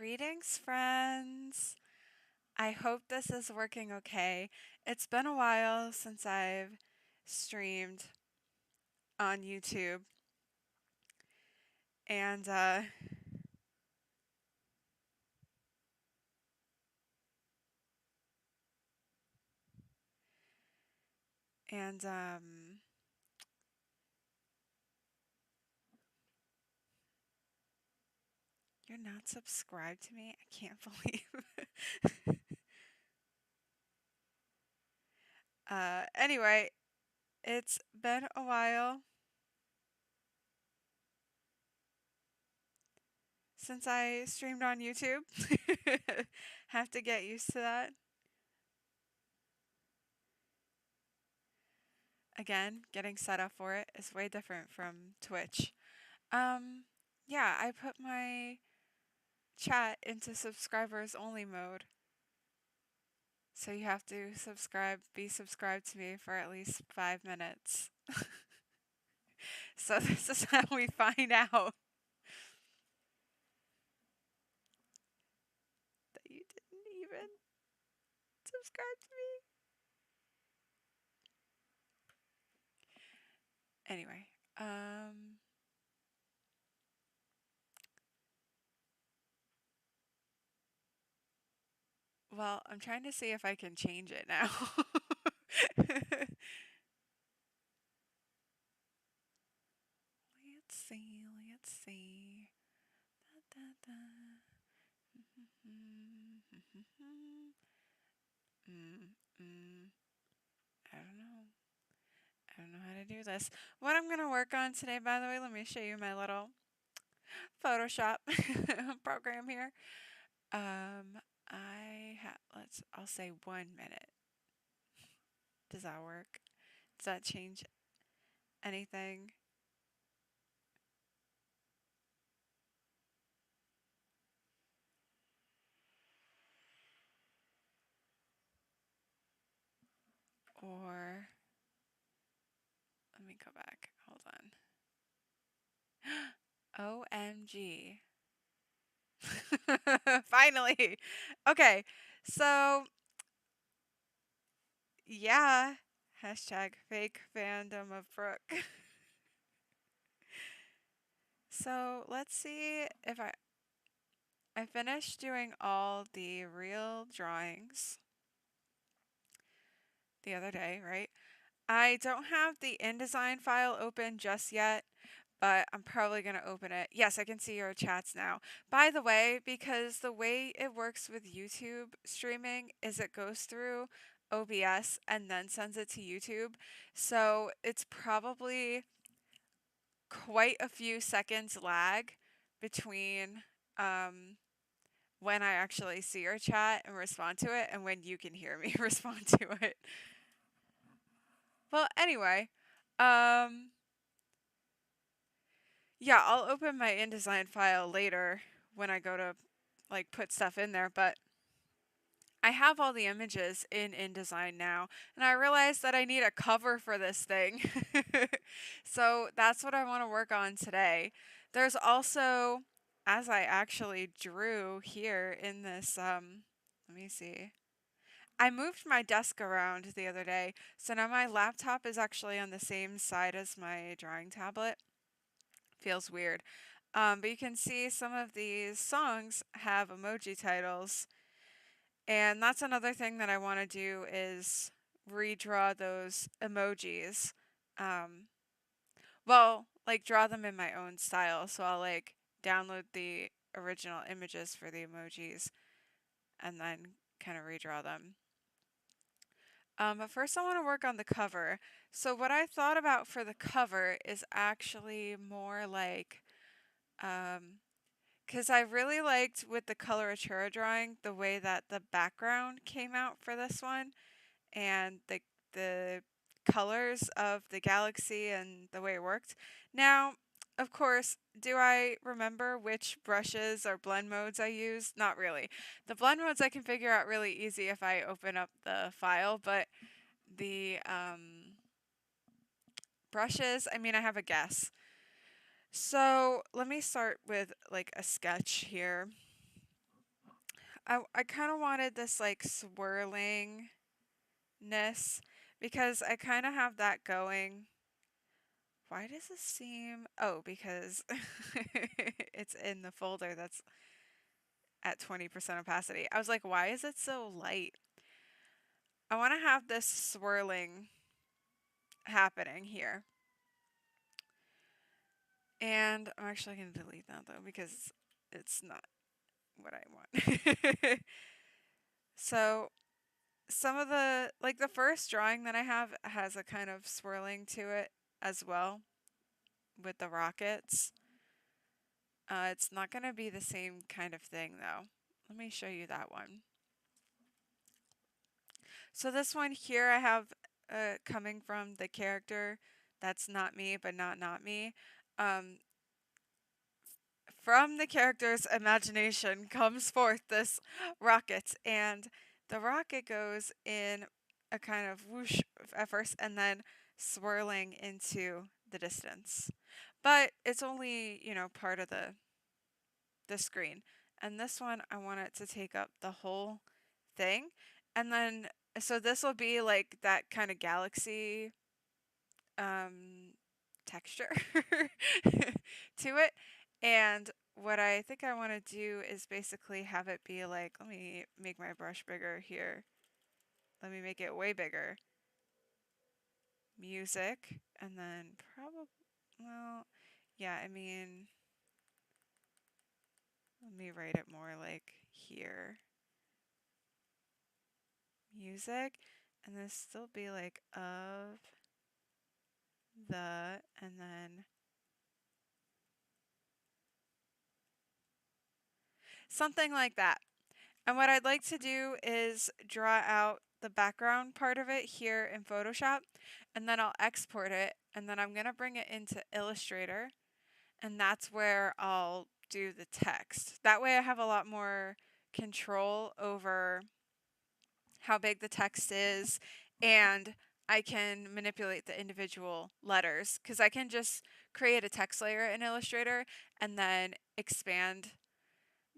Greetings, friends. I hope this is working okay. It's been a while since I've streamed on YouTube, and and you're not subscribed to me? I can't believe. Anyway, it's been a while since I streamed on YouTube. Have to get used to that. Again, getting set up for it is way different from Twitch. Um, yeah, I put my chat into subscribers only mode. So you have to be subscribed to me for at least 5 minutes. So this is how we find out that you didn't even subscribe to me. Anyway, well, I'm trying to see if I can change it now. Let's see, let's see. Da, da, da. Mm, mm, I don't know. I don't know how to do this. What I'm going to work on today, by the way, let me show you my little Photoshop program here. I'll say 1 minute. Does that work? Does that change anything? Or, let me go back. Hold on. OMG. Finally. Okay. So, yeah. Hashtag fake fandom of Brooke. So, let's see if I finished doing all the real drawings the other day, right? I don't have the InDesign file open just yet, but I'm probably going to open it. Yes, I can see your chats now. By the way, because the way it works with YouTube streaming is it goes through OBS and then sends it to YouTube. So it's probably quite a few seconds lag between when I actually see your chat and respond to it and when you can hear me respond to it. Well, anyway, um, yeah, I'll open my InDesign file later when I go to like put stuff in there, but I have all the images in InDesign now, and I realized that I need a cover for this thing. So that's what I want to work on today. There's also, as I actually drew here in this, let me see. I moved my desk around the other day, so now my laptop is actually on the same side as my drawing tablet. Feels weird. But you can see some of these songs have emoji titles. And that's another thing that I want to do is redraw those emojis. Um, well, like draw them in my own style. So I'll like download the original images for the emojis and then kind of redraw them. But first I want to work on the cover. So what I thought about for the cover is actually more like, because I really liked with the coloratura drawing the way that the background came out for this one and the colors of the galaxy and the way it worked. Now, of course, do I remember which brushes or blend modes I used? Not really. The blend modes I can figure out really easy if I open up the file, but the brushes, I mean, I have a guess. So let me start with like a sketch here. I kind of wanted this like swirlingness because I kind of have that going. Why does this seem? Oh, because it's in the folder that's at 20% opacity. I was like, why is it so light? I want to have this swirling happening here. And I'm actually going to delete that though because it's not what I want. So some of the, like the first drawing that I have has a kind of swirling to it as well with the rockets. It's not going to be the same kind of thing though. Let me show you that one. So this one here I have coming from the character that's not me, but not me. Um, from the character's imagination comes forth this rocket, and the rocket goes in a kind of whoosh at first and then swirling into the distance. But it's only, part of the screen. And this one, I want it to take up the whole thing. And then, so this will be like that kind of galaxy um, texture to it. And what I think I want to do is basically have it be like, let me make my brush bigger here. Let me make it way bigger. Music, and then probably, well, yeah, I mean, let me write it more like here. Music, and this still be like of the, and then something like that. And what I'd like to do is draw out the background part of it here in Photoshop, and then I'll export it, and then I'm going to bring it into Illustrator, and that's where I'll do the text. That way I have a lot more control over how big the text is, and I can manipulate the individual letters because I can just create a text layer in Illustrator and then expand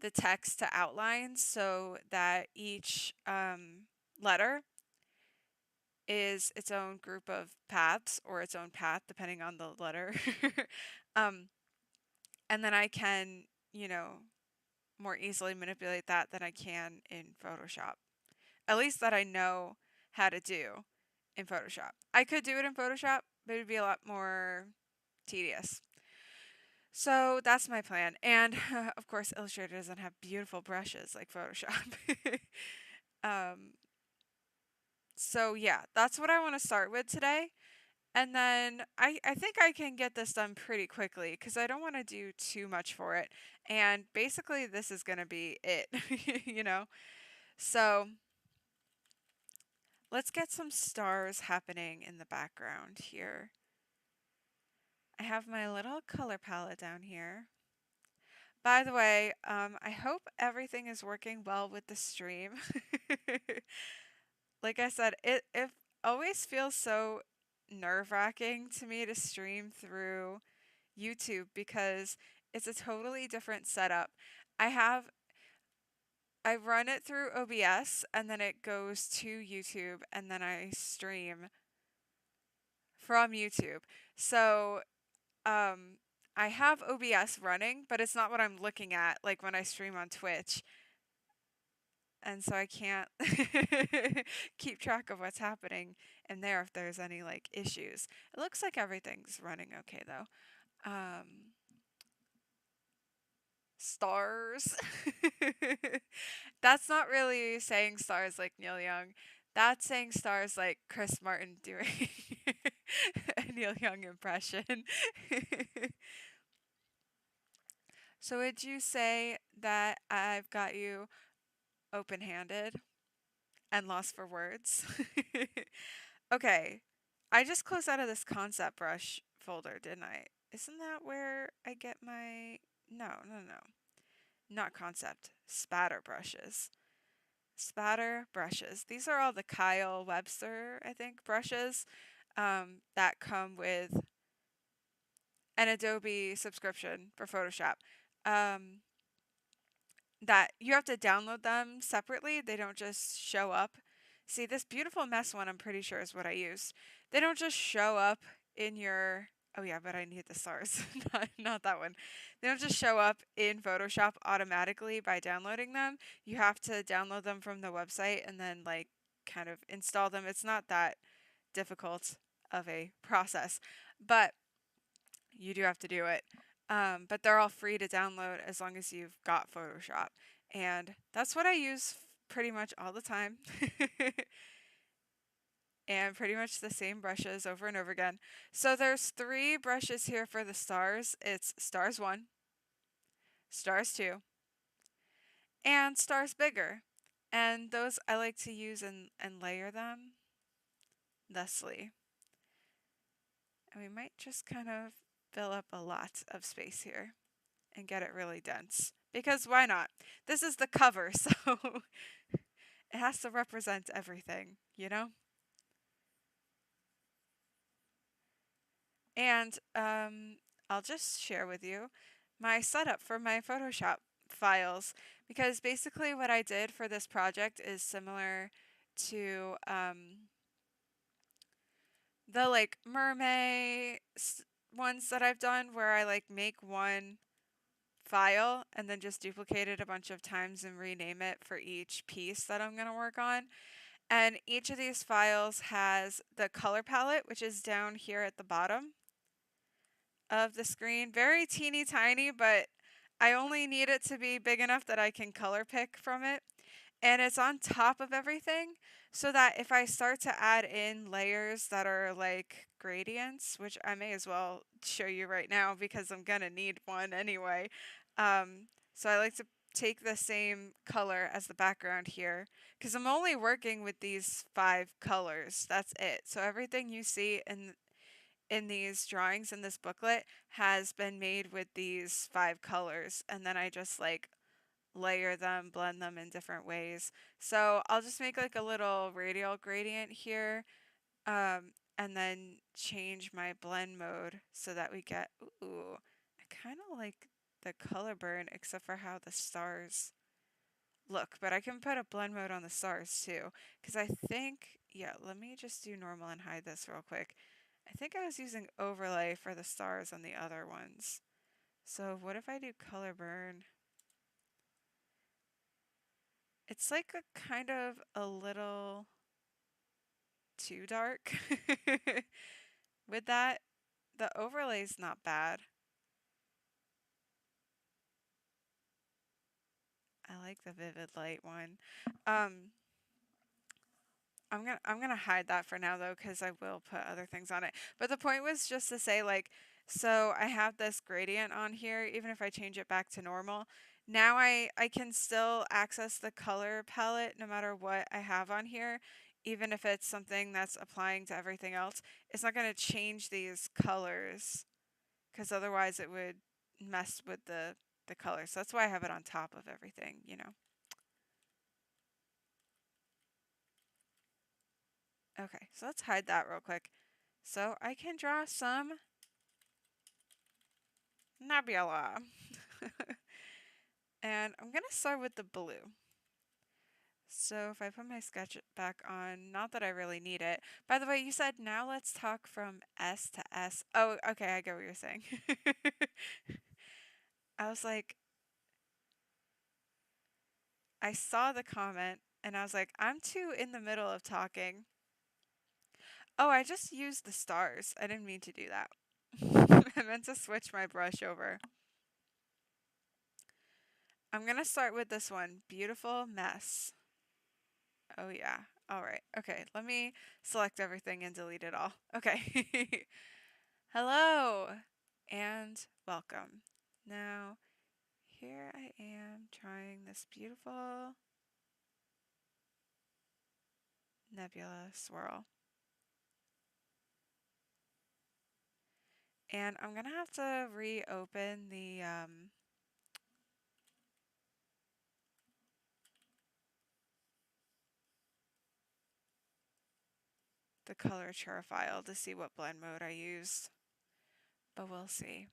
the text to outlines so that each letter is its own group of paths or its own path depending on the letter. um, and then I can, more easily manipulate that than I can in Photoshop. At least that I know how to do in Photoshop. I could do it in Photoshop, but it would be a lot more tedious. So that's my plan. And of course, Illustrator doesn't have beautiful brushes like Photoshop. um, so yeah, that's what I want to start with today. And then I think I can get this done pretty quickly because I don't want to do too much for it. And basically, this is going to be it, you know? So let's get some stars happening in the background here. I have my little color palette down here. By the way, I hope everything is working well with the stream. Like I said, it always feels so nerve-wracking to me to stream through YouTube because it's a totally different setup. I have I run it through OBS and then it goes to YouTube and then I stream from YouTube. So, um I have OBS running, but it's not what I'm looking at like when I stream on Twitch. And so I can't keep track of what's happening in there if there's any like issues. It looks like everything's running okay though. Stars. That's not really saying stars like Neil Young. That's saying stars like Chris Martin doing a Neil Young impression. So would you say that I've got you open-handed and lost for words? Okay. I just closed out of this concept brush folder, didn't I? Isn't that where I get my... No, no, no. Not concept. Spatter brushes. Spatter brushes. These are all the Kyle Webster, I think, brushes that come with an Adobe subscription for Photoshop. Um, that you have to download them separately. They don't just show up. See, this beautiful mess one, I'm pretty sure is what I used. They don't just show up in your, oh yeah, but I need the stars, not that one. They don't just show up in Photoshop automatically by downloading them. You have to download them from the website and then like kind of install them. It's not that difficult of a process, but you do have to do it. But they're all free to download as long as you've got Photoshop. And that's what I use pretty much all the time. And pretty much the same brushes over and over again. So there's 3 brushes here for the stars. It's stars 1, stars 2, and stars bigger. And those I like to use and layer them thusly. And we might just kind of fill up a lot of space here and get it really dense. Because why not? This is the cover, so it has to represent everything, you know? And I'll just share with you my setup for my Photoshop files because basically what I did for this project is similar to the like mermaid ones that I've done where I like make one file and then just duplicate it a bunch of times and rename it for each piece that I'm going to work on. And each of these files has the color palette, which is down here at the bottom of the screen. Very teeny tiny, but I only need it to be big enough that I can color pick from it. And it's on top of everything so that if I start to add in layers that are like gradients, which I may as well show you right now because I'm gonna need one anyway. So I like to take the same color as the background here because I'm only working with these 5 colors. That's it. So everything you see in these drawings in this booklet has been made with these 5 colors, and then I just like layer them, blend them in different ways. So I'll just make like a little radial gradient here, and then change my blend mode so that we get, ooh, I kind of like the color burn except for how the stars look, but I can put a blend mode on the stars too, because I think, yeah, let me just do normal and hide this real quick. I think I was using overlay for the stars on the other ones. So what if I do color burn? It's like a kind of a little too dark with that. The overlay's not bad. I like the vivid light one. Um, I'm gonna hide that for now though, because I will put other things on it. But the point was just to say like, so I have this gradient on here, even if I change it back to normal. Now I can still access the color palette no matter what I have on here, even if it's something that's applying to everything else. It's not gonna change these colors, because otherwise it would mess with the color. So that's why I have it on top of everything, you know. Okay, so let's hide that real quick. So I can draw some nebula. And I'm going to start with the blue. So if I put my sketch back on, not that I really need it. By the way, you said now let's talk from S to S. Oh, okay, I get what you're saying. I was like, I saw the comment and I was like, I'm too in the middle of talking. Oh, I just used the stars. I didn't mean to do that. I meant to switch my brush over. I'm going to start with this one, Beautiful Mess. Oh yeah. All right. Okay. Let me select everything and delete it all. Okay. Hello and welcome. Now, here I am trying this beautiful nebula swirl. And I'm going to have to reopen the color char file to see what blend mode I used. But we'll see.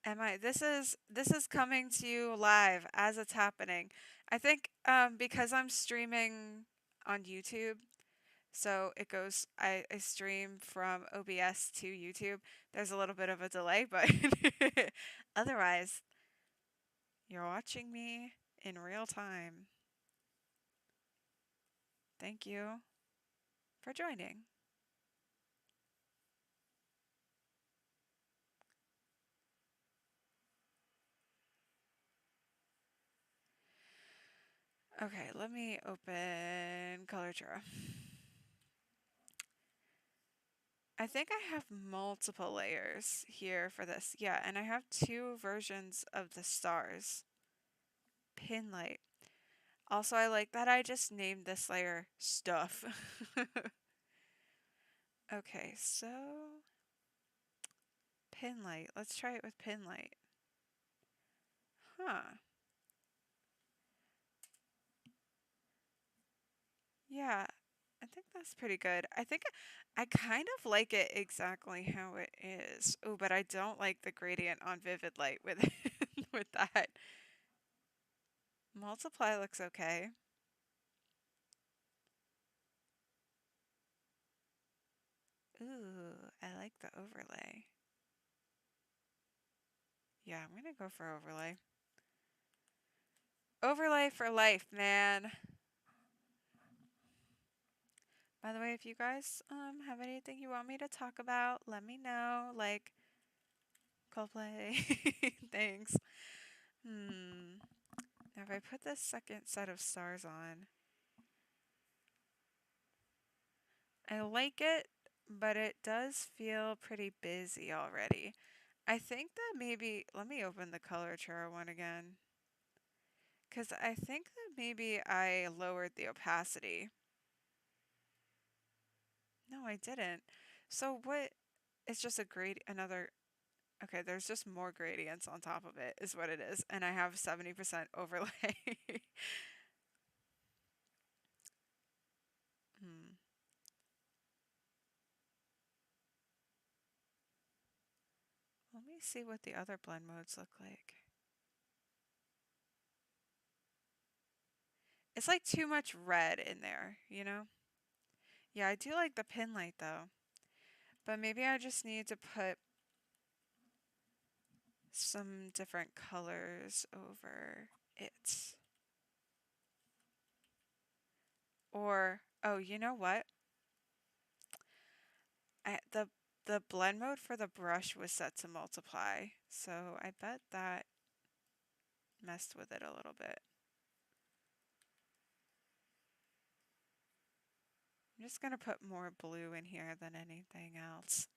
Am I? This is coming to you live as it's happening. I think because I'm streaming on YouTube, so it goes I stream from OBS to YouTube. There's a little bit of a delay, but otherwise, you're watching me in real time. Thank you for joining. Okay, let me open Color. I think I have multiple layers here for this. Yeah, and I have two versions of the stars. Pin light. Also, I like that I just named this layer stuff. Okay, so pin light. Let's try it with pin light. Huh. Yeah, I think that's pretty good. I think I kind of like it exactly how it is. Oh, but I don't like the gradient on vivid light with with that. Multiply looks okay. Ooh, I like the overlay. Yeah, I'm gonna go for overlay. Overlay for life, man. By the way, if you guys have anything you want me to talk about, let me know. Like Coldplay. Thanks. Hmm. Now if I put this second set of stars on, I like it, but it does feel pretty busy already. I think that maybe let me open the color chart one again. Cause I think that maybe I lowered the opacity. No, I didn't. So what? It's just a grade another. Okay, there's just more gradients on top of it, is what it is, and I have 70% overlay. Hmm. Let me see what the other blend modes look like. It's like too much red in there, you know? Yeah, I do like the pin light though, but maybe I just need to put some different colors over it. Or, oh, you know what? The blend mode for the brush was set to multiply, so I bet that messed with it a little bit. I'm just gonna put more blue in here than anything else.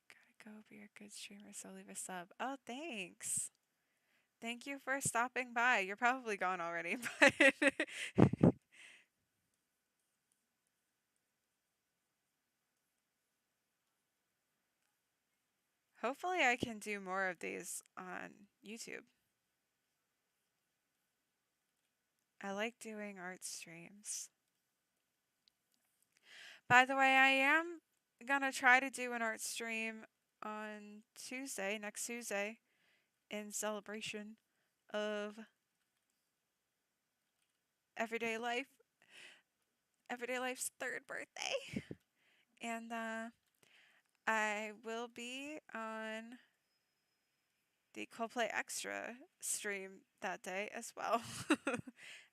Gotta go, be a good streamer, so leave a sub. Oh, thanks. Thank you for stopping by. You're probably gone already, but hopefully I can do more of these on YouTube. I like doing art streams. By the way, I am gonna try to do an art stream on Tuesday, next Tuesday, in celebration of Everyday Life, Everyday Life's third birthday. And I will be on the Coldplay Extra stream that day as well.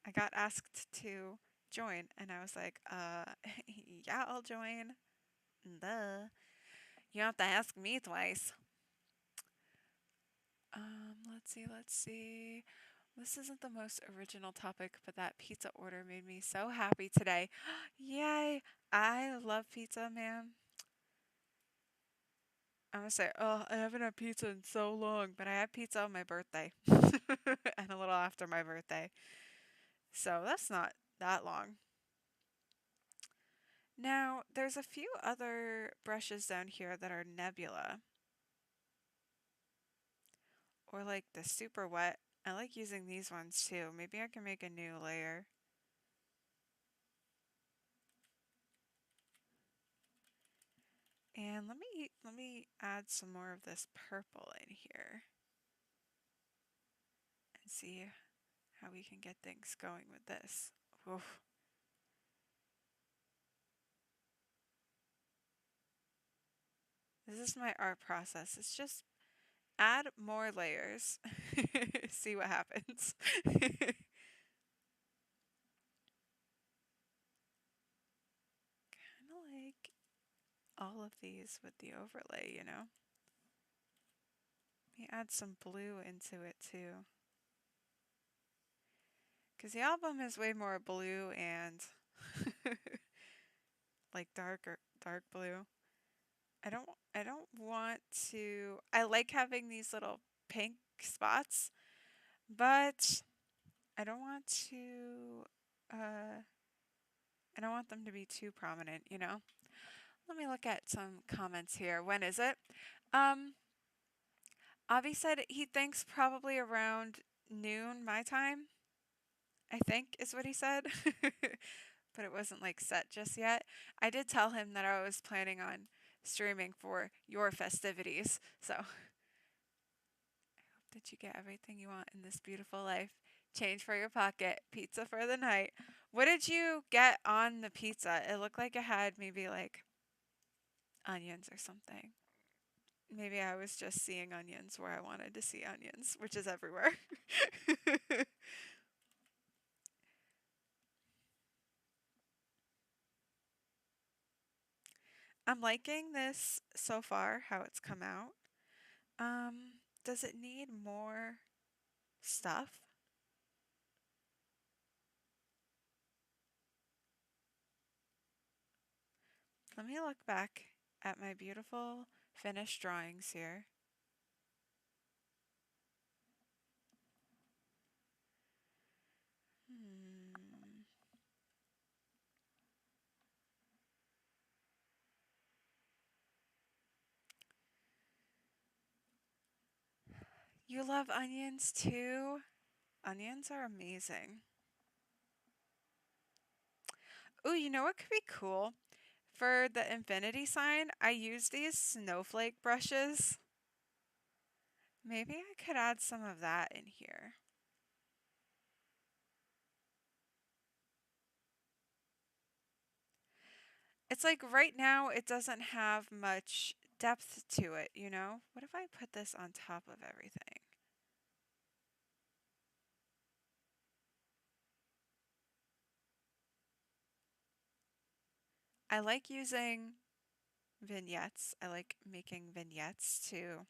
I got asked to join, and I was like, yeah, I'll join. Duh. You don't have to ask me twice. Let's see. This isn't the most original topic, but that pizza order made me so happy today. Yay! I love pizza, man. I'm gonna say, oh, I haven't had pizza in so long, but I had pizza on my birthday and a little after my birthday. So that's not that long. Now, there's a few other brushes down here that are nebula or like the super wet. I like using these ones too. Maybe I can make a new layer. And let me add some more of this purple in here and see how we can get things going with this. Oof. This is my art process. It's just add more layers. See what happens. Kind of like all of these with the overlay, you know? Let me add some blue into it too. Because the album is way more blue and like dark blue. I don't want to. I like having these little pink spots, but I don't want to uh I don't want them to be too prominent, you know? Let me look at some comments here. When is it? Um Avi said he thinks probably around noon my time, I think is what he said. But it wasn't like set just yet. I did tell him that I was planning on streaming for your festivities. So I hope that you get everything you want in this beautiful life. Change for your pocket, pizza for the night. What did you get on the pizza? It looked like it had maybe like onions or something. Maybe I was just seeing onions where I wanted to see onions, which is everywhere. I'm liking this so far, how it's come out. Does it need more stuff? Let me look back at my beautiful finished drawings here. Hmm. You love onions too? Onions are amazing. Ooh, you know what could be cool? For the infinity sign, I use these snowflake brushes. Maybe I could add some of that in here. It's like right now it doesn't have much depth to it, you know? What if I put this on top of everything? I like using vignettes. I like making vignettes to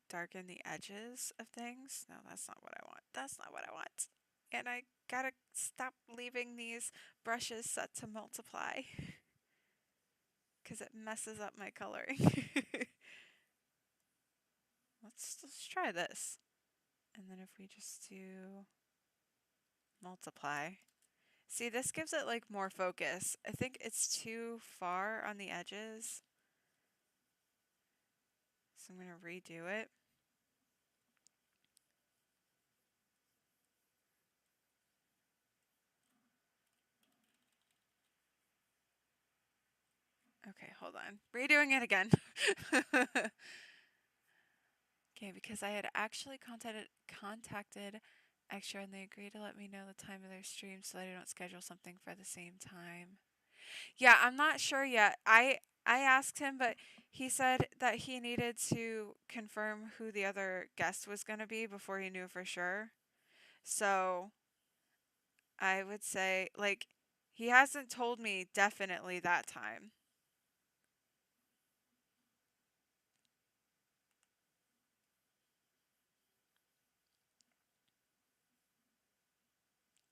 darken the edges of things. No, that's not what I want. That's not what I want. And I gotta stop leaving these brushes set to multiply because it messes up my coloring. Let's try this. And then if we just do multiply. See, this gives it like more focus. I think it's too far on the edges. So I'm going to redo it. Okay, hold on. Redoing it again. Okay, because I had actually contacted Extra and they agreed to let me know the time of their stream so that I don't schedule something for the same time. Yeah, I'm not sure yet. I asked him, but he said that he needed to confirm who the other guest was going to be before he knew for sure. So I would say, like, he hasn't told me definitely that time,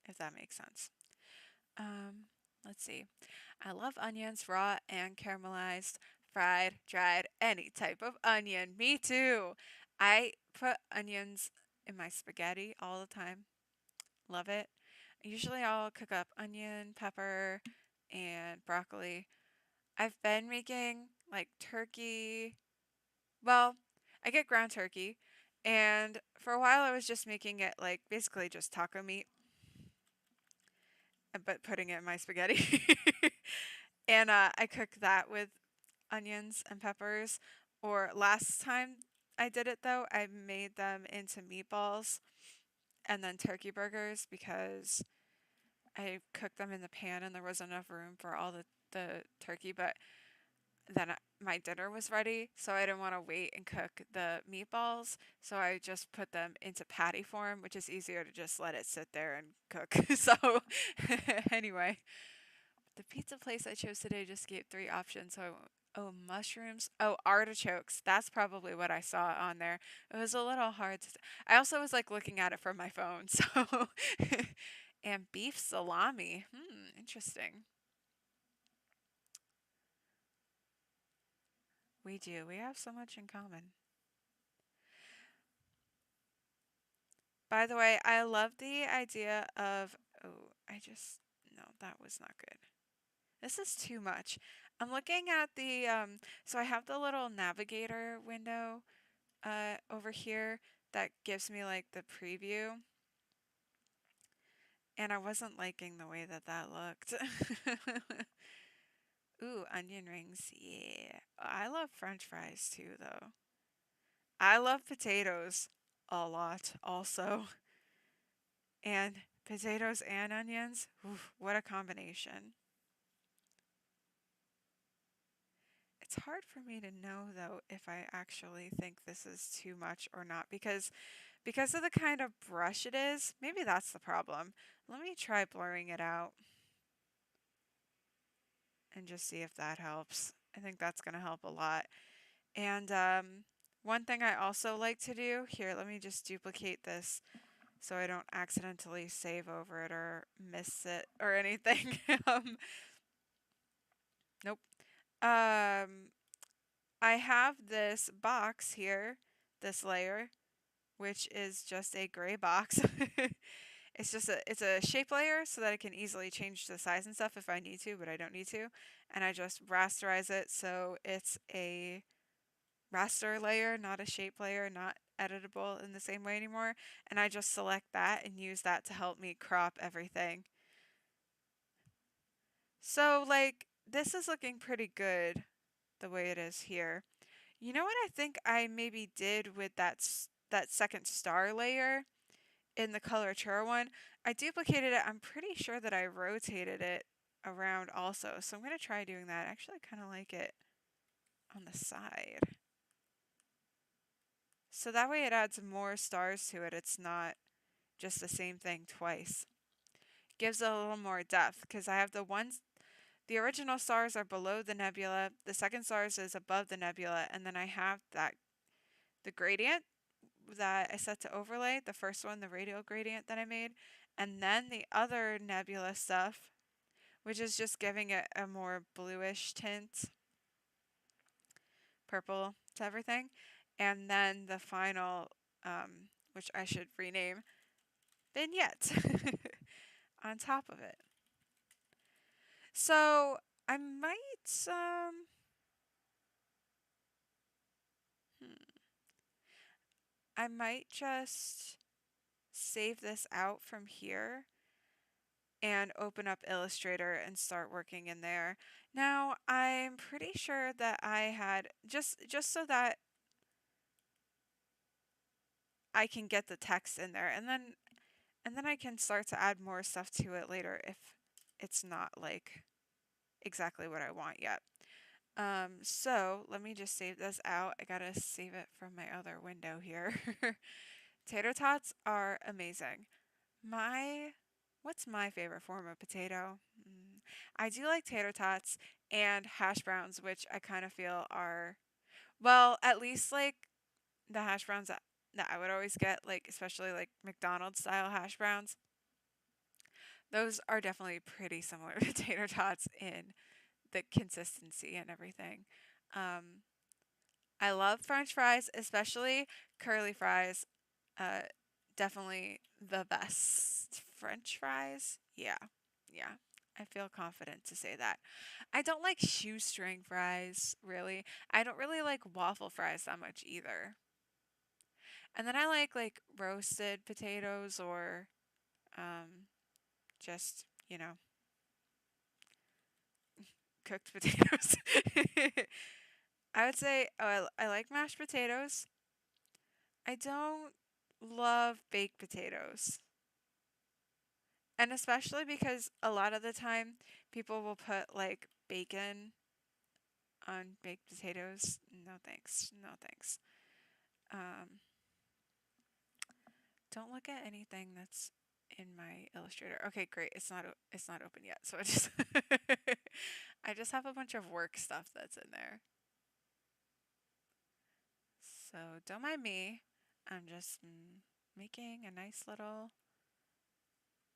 if that makes sense. Um, let's see. I love onions, raw and caramelized, fried, dried, any type of onion. Me too. I put onions in my spaghetti all the time. Love it. Usually I'll cook up onion, pepper, and broccoli. I've been making like turkey. Well, I get ground turkey, and for a while I was just making it like basically just taco meat, but putting it in my spaghetti. And I cook that with onions and peppers. Or last time I did it though, I made them into meatballs and then turkey burgers because I cooked them in the pan and there wasn't enough room for all the turkey, but then my dinner was ready, so I didn't want to wait and cook the meatballs, so I just put them into patty form, which is easier to just let it sit there and cook. So anyway, the pizza place I chose today just gave three options. So oh, mushrooms. Oh, artichokes. That's probably what I saw on there. It was a little hard to. I also was like looking at it from my phone. So and beef salami. Interesting. We do. We have so much in common. By the way, I love the idea of. Oh, I just. No, that was not good. This is too much. I'm looking at the. So I have the little navigator window over here that gives me like the preview, and I wasn't liking the way that that looked. Ooh, onion rings. Yeah. I love French fries too, though. I love potatoes a lot also. And potatoes and onions. Oof, what a combination. It's hard for me to know though if I actually think this is too much or not because of the kind of brush it is. Maybe that's the problem. Let me try blurring it out and just see if that helps. I think that's going to help a lot. And one thing I also like to do here, let me just duplicate this so I don't accidentally save over it or miss it or anything. Nope. Um, I have this box here, this layer, which is just a gray box. It's a shape layer so that I can easily change the size and stuff if I need to, but I don't need to. And I just rasterize it so it's a raster layer, not a shape layer, not editable in the same way anymore. And I just select that and use that to help me crop everything. So like this is looking pretty good the way it is here. You know what I think I maybe did with that second star layer in the coloratura one? I duplicated it. I'm pretty sure that I rotated it around also. So I'm going to try doing that. I actually kind of like it on the side. So that way it adds more stars to it. It's not just the same thing twice. Gives it a little more depth because I have the original stars are below the nebula, the second stars is above the nebula, and then I have the gradient that I set to overlay, the first one, the radial gradient that I made, and then the other nebula stuff, which is just giving it a more bluish tint, purple to everything, and then the final, which I should rename, vignette on top of it. So I might, hmm, I might just save this out from here and open up Illustrator and start working in there. Now, I'm pretty sure that I had just so that I can get the text in there and then I can start to add more stuff to it later if it's not like exactly what I want yet. So let me just save this out. I gotta save it from my other window here. Tater tots are amazing. My What's my favorite form of potato? I do like tater tots and hash browns, which I kind of feel are, well, at least like the hash browns that I would always get, like especially like McDonald's style hash browns. Those are definitely pretty similar to tater tots in the consistency and everything. Um, I love French fries, especially curly fries. Uh, Definitely the best French fries. Yeah, yeah. I feel confident to say that. I don't like shoestring fries, really. I don't really like waffle fries that much either. And then I like roasted potatoes or just, cooked potatoes. I would say I like mashed potatoes. I don't love baked potatoes. And especially because a lot of the time people will put like bacon on baked potatoes. No thanks. No thanks. Um, don't look at anything that's in my Illustrator. Okay, great. It's not open yet. So I just I just have a bunch of work stuff that's in there. So don't mind me. I'm just making a nice little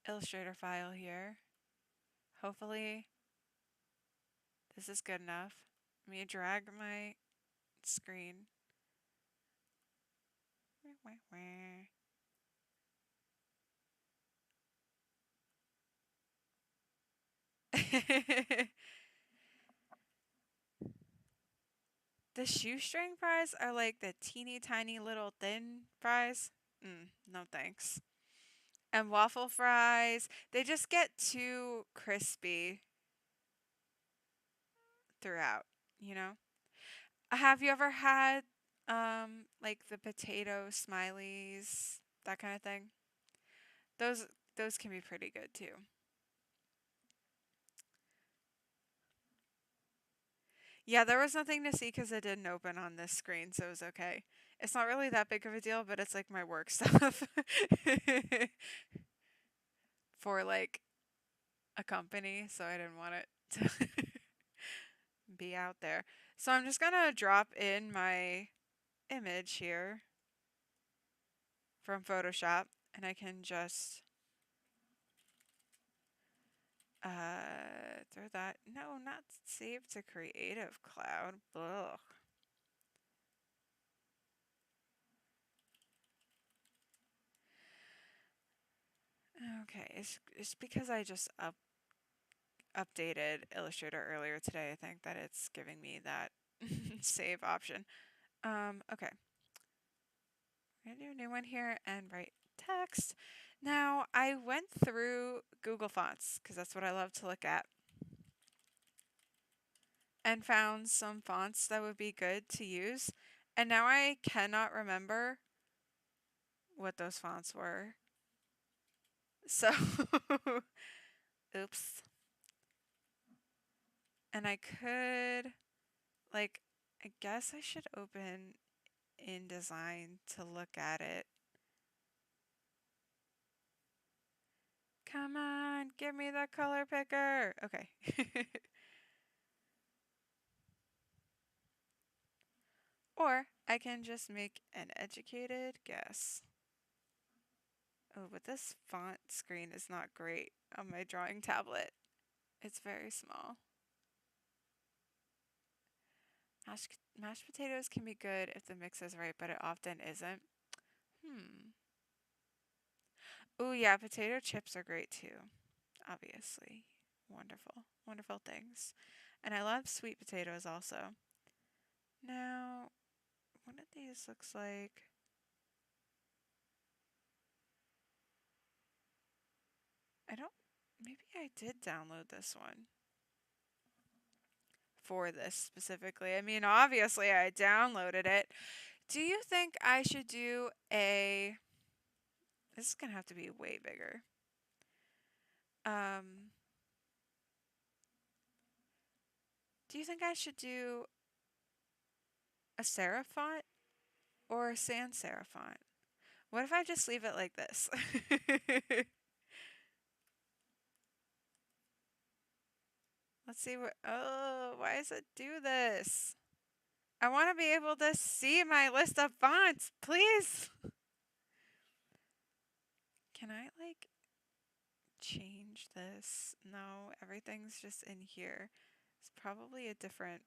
Illustrator file here. Hopefully this is good enough. Let me drag my screen. The shoestring fries are like the teeny tiny little thin fries. No thanks. And waffle fries, they just get too crispy throughout, you know? Have you ever had like the potato smileys, that kind of thing? Those those can be pretty good too. Yeah, there was nothing to see because it didn't open on this screen, so it was okay. It's not really that big of a deal, but it's like my work stuff for like a company, so I didn't want it to be out there. So I'm just gonna drop in my image here from Photoshop, and I can just throw that. No, not save to Creative Cloud. Ugh. Okay, it's because I just updated Illustrator earlier today. I think that it's giving me that save option. Okay. I'm gonna do a new one here and write text. Now, I went through Google Fonts because that's what I love to look at and found some fonts that would be good to use. And now I cannot remember what those fonts were. So, oops. And I could, like, I guess I should open InDesign to look at it. Come on, give me the color picker. Okay. Or I can just make an educated guess. Oh, but this font screen is not great on my drawing tablet. It's very small. Mashed potatoes can be good if the mix is right, but it often isn't. Hmm. Oh, yeah, potato chips are great too, obviously. Wonderful, wonderful things. And I love sweet potatoes also. Now, one of these looks like. I don't. Maybe I did download this one for this specifically. I mean, obviously, I downloaded it. Do you think I should do a. This is going to have to be way bigger. Um, do you think I should do a serif font or a sans serif font? What if I just leave it like this? Let's see what. Oh, why does it do this? I want to be able to see my list of fonts, please. Can I, like, change this? No, everything's just in here. It's probably a different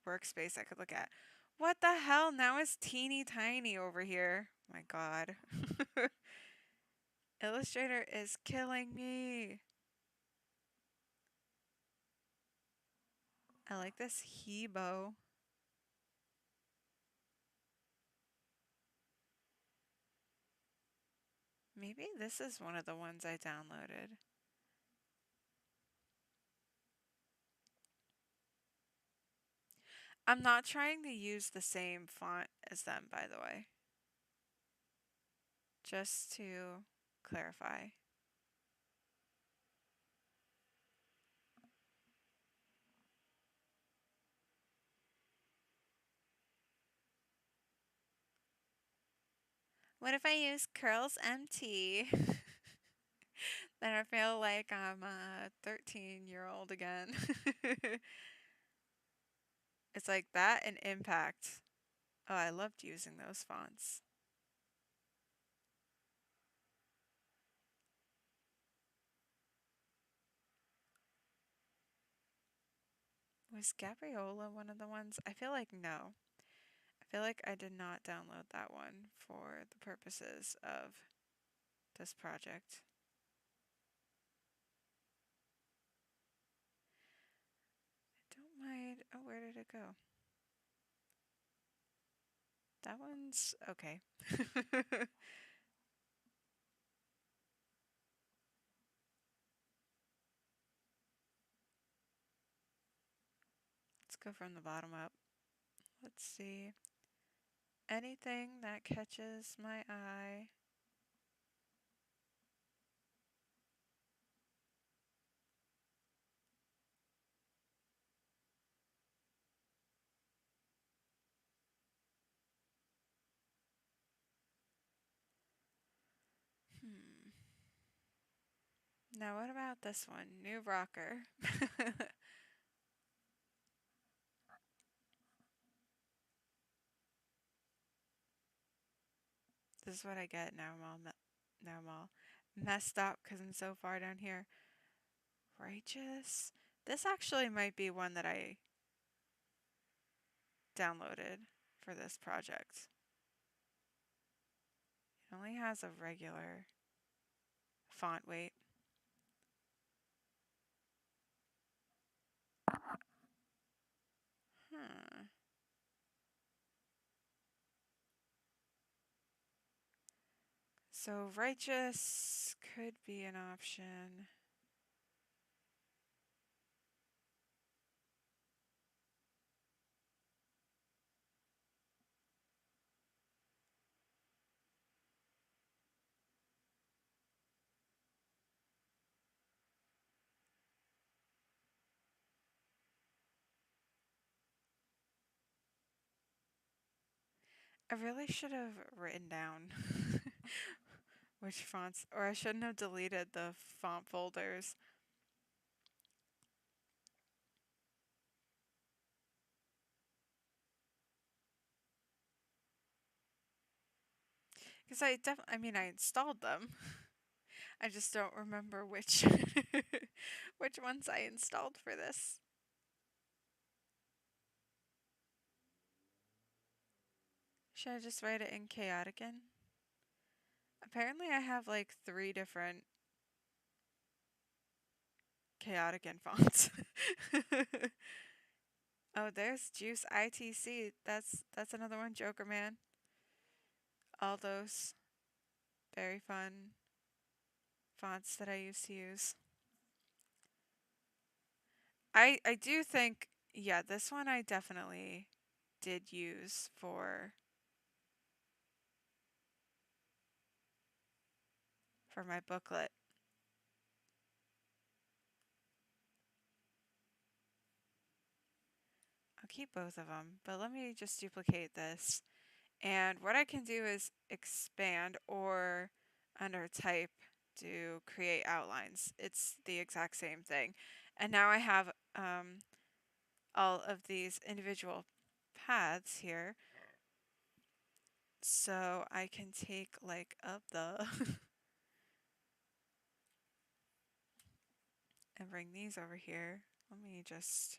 workspace I could look at. What the hell? Now it's teeny tiny over here. My God. Illustrator is killing me. I like this Hebo. Maybe this is one of the ones I downloaded. I'm not trying to use the same font as them, by the way. Just to clarify. What if I use Curls MT? Then I feel like I'm a 13-year-old again. It's like that and Impact. Oh, I loved using those fonts. Was Gabriola one of the ones? I feel like no. I feel like I did not download that one for the purposes of this project. I don't mind. Oh, where did it go? That one's okay. Let's go from the bottom up. Let's see. Anything that catches my eye. Now, what about this one? New rocker. This is what I get now. I'm all messed up because I'm so far down here. Righteous. This actually might be one that I downloaded for this project. It only has a regular font weight. Huh. So righteous could be an option. I really should have written down which fonts, or I shouldn't have deleted the font folders. Because I installed them. I just don't remember which which ones I installed for this. Should I just write it in Chaoticin? Apparently I have like 3 different Chaoticin fonts. Oh, there's Juice ITC. That's another one, Joker Man. All those very fun fonts that I used to use. I do think, yeah, this one I definitely did use for my booklet. I'll keep both of them, but let me just duplicate this. And what I can do is expand or under type do create outlines. It's the exact same thing. And now I have all of these individual paths here. So I can take like up the and bring these over here. Let me just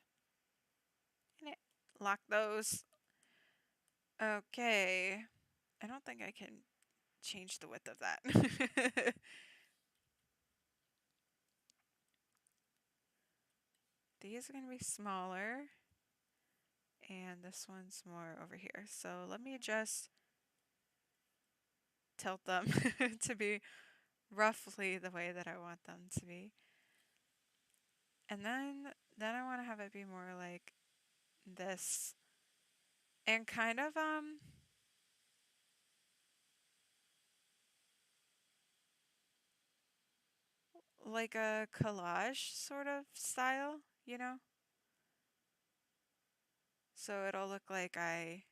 lock those. Okay. I don't think I can change the width of that. These are going to be smaller. And this one's more over here. So let me just tilt them to be roughly the way that I want them to be. And then I want to have it be more like this and kind of like a collage sort of style, you know? So it'll look like I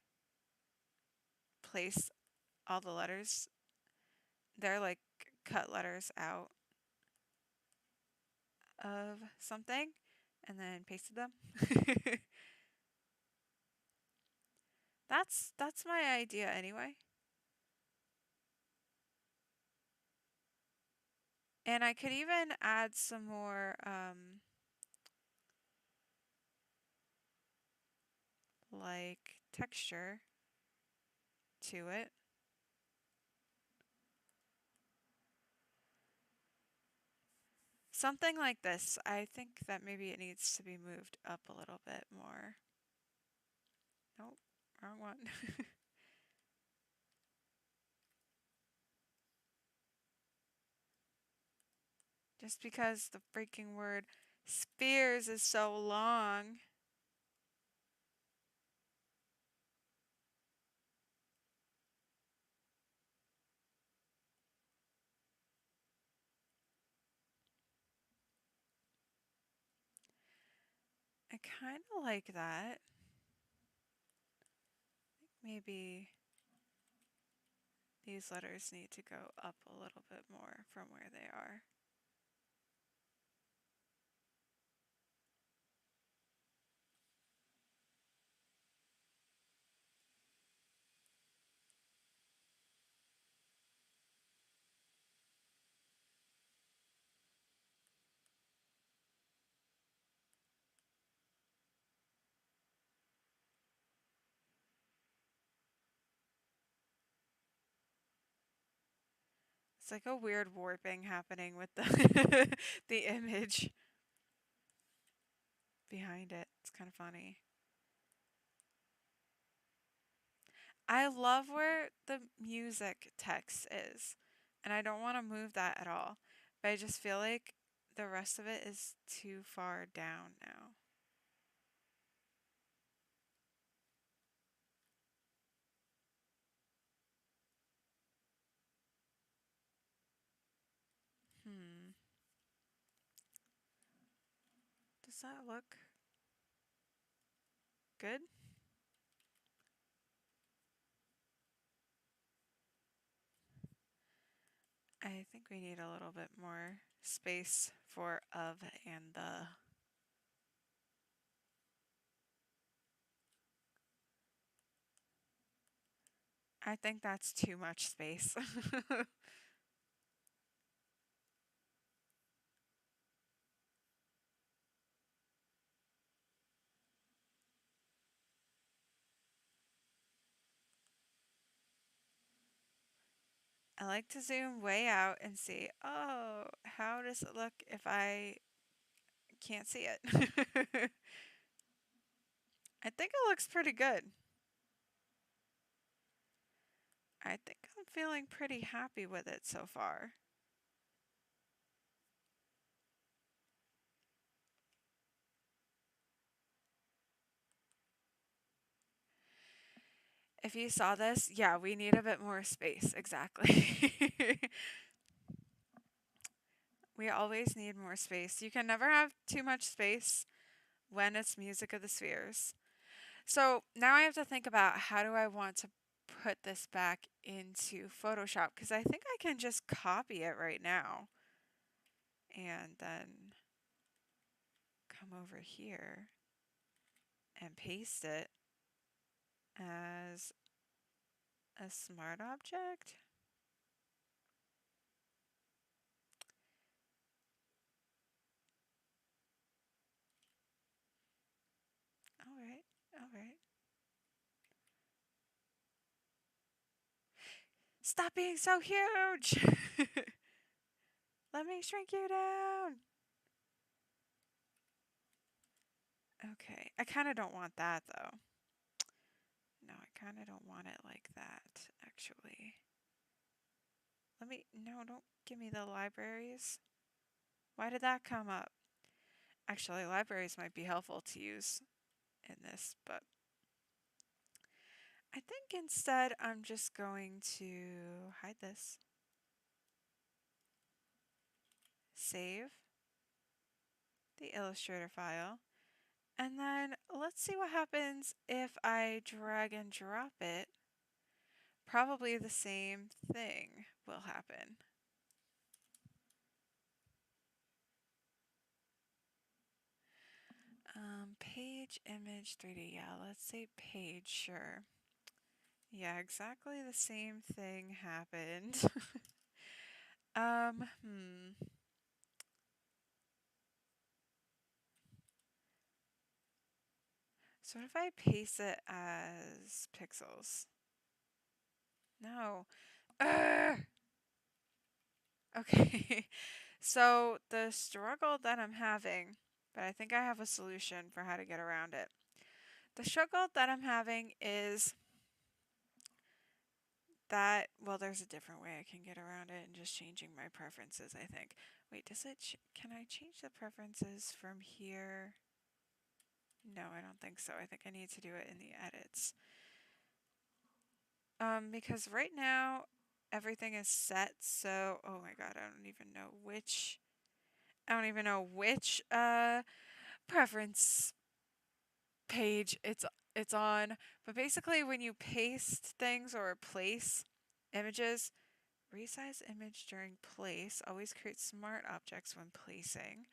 place all the letters. They're like cut letters out of something and then pasted them. That's my idea anyway. And I could even add some more like texture to it. Something like this. I think that maybe it needs to be moved up a little bit more. Nope, wrong one. Just because the freaking word spheres is so long. I kind of like that. Maybe these letters need to go up a little bit more from where they are. It's like a weird warping happening with the the image behind it. It's kind of funny. I love where the music text is, and I don't want to move that at all. But I just feel like the rest of it is too far down now. Hmm. Does that look good? I think we need a little bit more space for of and the. I think that's too much space. I like to zoom way out and see, oh, how does it look if I can't see it? I think it looks pretty good. I think I'm feeling pretty happy with it so far. If you saw this, yeah, we need a bit more space. Exactly. We always need more space. You can never have too much space when it's Music of the Spheres. So now I have to think about how do I want to put this back into Photoshop because I think I can just copy it right now and then come over here and paste it as a smart object. All right, all right. Stop being so huge! Let me shrink you down! Okay, I kind of don't want that though. No, I kind of don't want it like that, actually. No, don't give me the libraries. Why did that come up? Actually, libraries might be helpful to use in this, but I think instead I'm just going to hide this, save the Illustrator file, and then let's see what happens if I drag and drop it. Probably the same thing will happen. Page, image, 3D. Yeah, let's say page, sure. Yeah, exactly the same thing happened. um, hmm. So what if I paste it as pixels? No. Ugh! Okay. So the struggle that I'm having, but I think I have a solution for how to get around it. The struggle that I'm having is that, well, there's a different way I can get around it and just changing my preferences, I think. Wait, can I change the preferences from here? No, I don't think so. I think I need to do it in the edits. Because right now everything is set, so oh my god, I don't even know which preference page it's on. But basically when you paste things or replace images, resize image during place, always create smart objects when placing.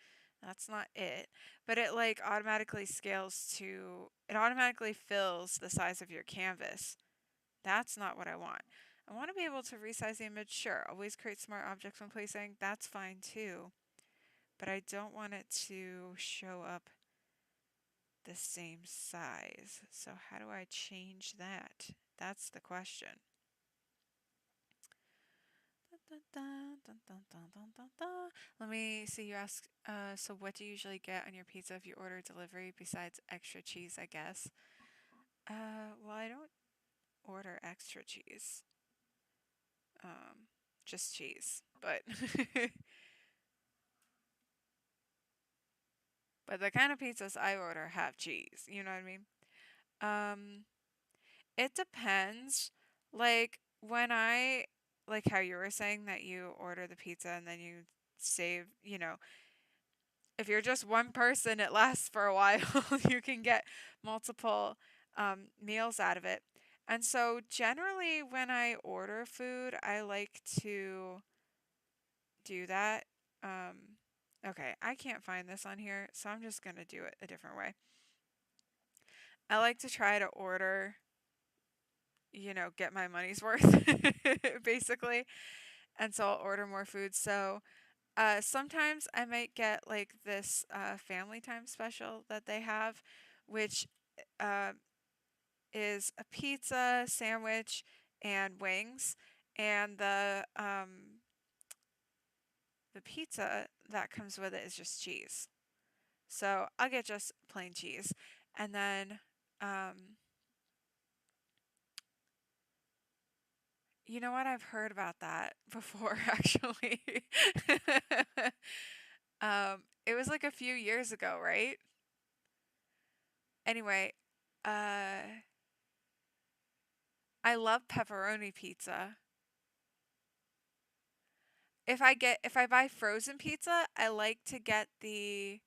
That's not it. But it like automatically it automatically fills the size of your canvas. That's not what I want. I want to be able to resize the image, sure. Always create smart objects when placing, that's fine too. But I don't want it to show up the same size. So how do I change that? That's the question. Let me see, you ask, so what do you usually get on your pizza if you order delivery besides extra cheese, I guess? Well, I don't order extra cheese. Just cheese. But but the kind of pizzas I order have cheese, you know what I mean? Um, it depends. Like when I like how you were saying that you order the pizza and then you save, if you're just one person, it lasts for a while. You can get multiple meals out of it. And so generally when I order food, I like to do that. Okay, I can't find this on here, so I'm just going to do it a different way. I like to try to order, get my money's worth, basically. And so I'll order more food. So sometimes I might get like this family time special that they have, which uh, is a pizza, sandwich, and wings. And the pizza that comes with it is just cheese. So I'll get just plain cheese. And then, you know what? I've heard about that before, actually. It was like a few years ago, right? Anyway, uh, I love pepperoni pizza. If I buy frozen pizza, I like to get the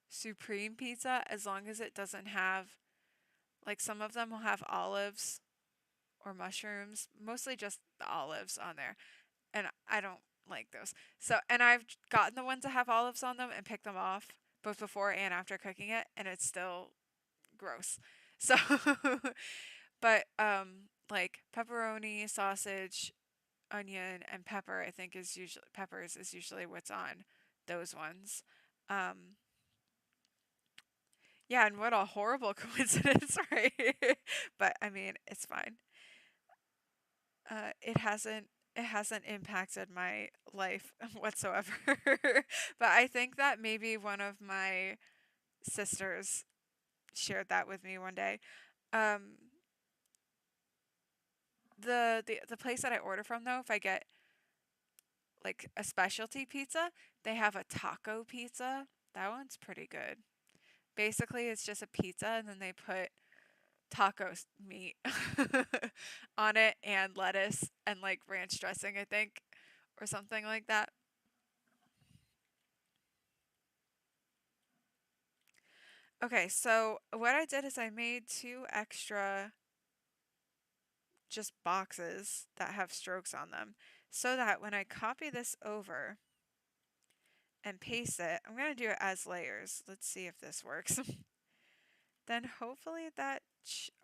supreme pizza as long as it doesn't have, like, some of them will have olives or mushrooms, mostly just the olives on there. And I don't like those. So, and I've gotten the ones that have olives on them and picked them off both before and after cooking it, and it's still gross. So, but like pepperoni, sausage, onion, and pepper, I think is usually peppers is usually what's on those ones. Um, yeah, and what a horrible coincidence, right? But I mean, it's fine. It hasn't impacted my life whatsoever. But I think that maybe one of my sisters shared that with me one day. Um, the place that I order from though, if I get like a specialty pizza, they have a taco pizza. That one's pretty good. Basically, it's just a pizza and then they put taco meat on it and lettuce and like ranch dressing, I think, or something like that. Okay, so what I did is I made two extra just boxes that have strokes on them so that when I copy this over and paste it, I'm going to do it as layers. Let's see if this works. Then hopefully that,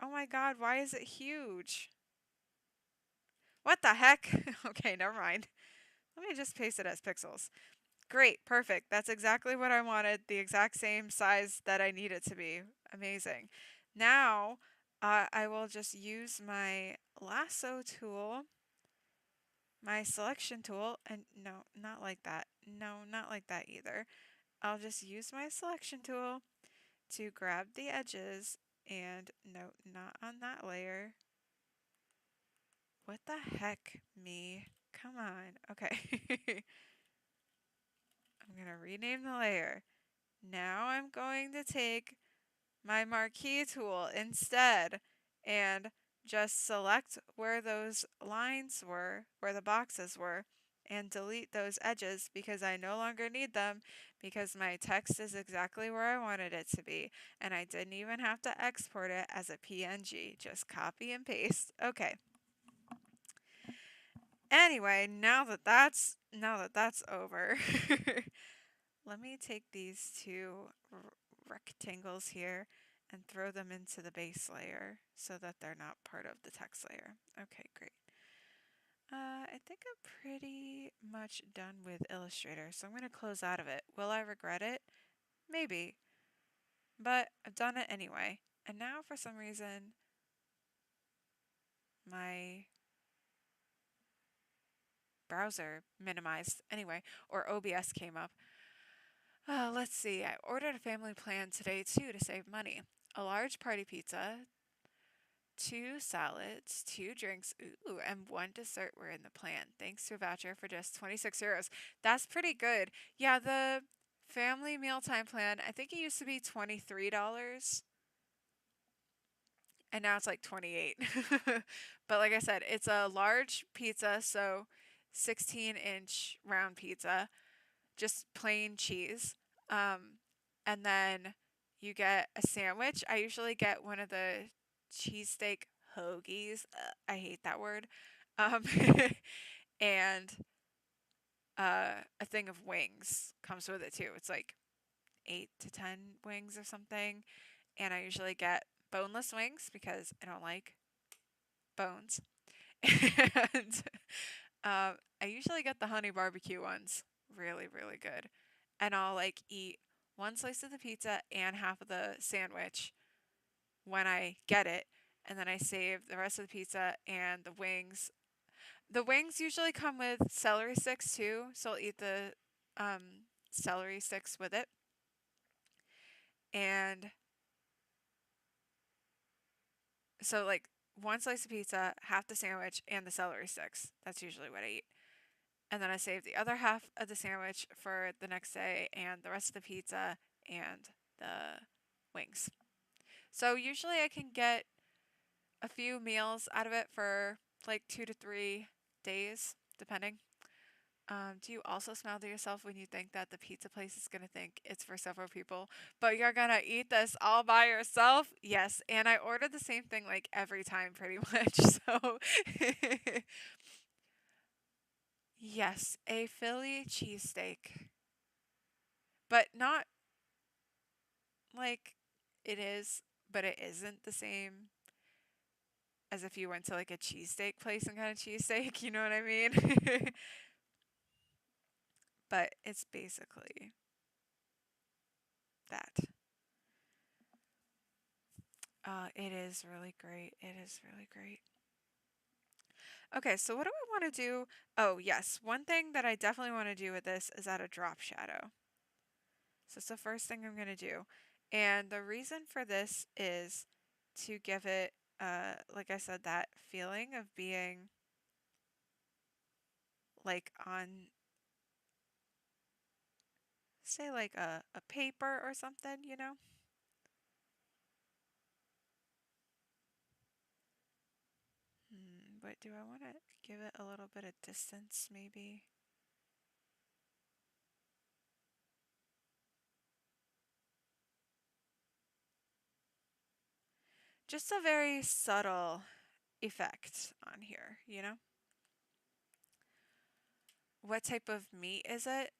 oh my god, why is it huge? What the heck? Okay, never mind. Let me just paste it as pixels. Great, perfect. That's exactly what I wanted, the exact same size that I need it to be. Amazing. Now, I will just use my lasso tool, my selection tool, and no, not like that. No, not like that either. I'll just use my selection tool to grab the edges and no, not on that layer. What the heck, me? Come on. Okay. I'm going to rename the layer. Now I'm going to take my marquee tool instead and just select where those lines were, where the boxes were, and delete those edges because I no longer need them because my text is exactly where I wanted it to be and I didn't even have to export it as a PNG. Just copy and paste. Okay. Anyway, now that that's over, let me take these two rectangles here and throw them into the base layer so that they're not part of the text layer. Okay, great. I think I'm pretty much done with Illustrator, so I'm going to close out of it. Will I regret it? Maybe, but I've done it anyway. And now for some reason, my browser minimized anyway, or OBS came up. Let's see, I ordered a family plan today too to save money. A large party pizza, two salads, two drinks, ooh, and one dessert were in the plan. Thanks to a voucher for just 26 euros. That's pretty good. Yeah, the family mealtime plan, I think it used to be $23 and now it's like 28. But like I said, it's a large pizza, so 16-inch round pizza, just plain cheese. And then you get a sandwich. I usually get one of the cheesesteak hoagies. I hate that word. Um, and a thing of wings comes with it too. It's like 8 to 10 wings or something. And I usually get boneless wings because I don't like bones. And I usually get the honey barbecue ones. Really, really good. And I'll like eat one slice of the pizza and half of the sandwich when I get it. And then I save the rest of the pizza and the wings. The wings usually come with celery sticks too, so I'll eat the celery sticks with it. And so, like, one slice of pizza, half the sandwich, and the celery sticks. That's usually what I eat. And then I save the other half of the sandwich for the next day and the rest of the pizza and the wings. So usually I can get a few meals out of it for like 2 to 3 days, depending. Do you also smile to yourself when you think that the pizza place is going to think it's for several people, but you're going to eat this all by yourself? Yes, and I order the same thing like every time pretty much. So, yes, a Philly cheesesteak, but not like it is, but it isn't the same as if you went to like a cheesesteak place and got a cheesesteak, you know what I mean? But it's basically that. It is really great. It is really great. Okay, so what do I want to do? Oh, yes. One thing that I definitely want to do with this is add a drop shadow. So it's the first thing I'm going to do. And the reason for this is to give it, like I said, that feeling of being like on, say, like a paper or something, you know? but do I want to give it a little bit of distance maybe? Just a very subtle effect on here, you know? What type of meat is it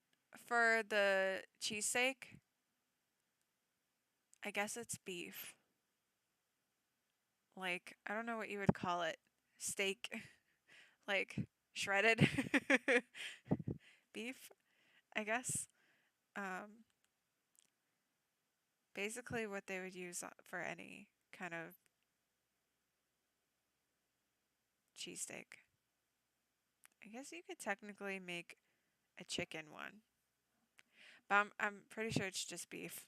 for the cheesesteak? I guess it's beef. Like, I don't know what you would call it. Steak, like shredded beef, I guess. Um, Basically what they would use for any kind of cheesesteak. I guess you could technically make a chicken one, but I'm pretty sure it's just beef.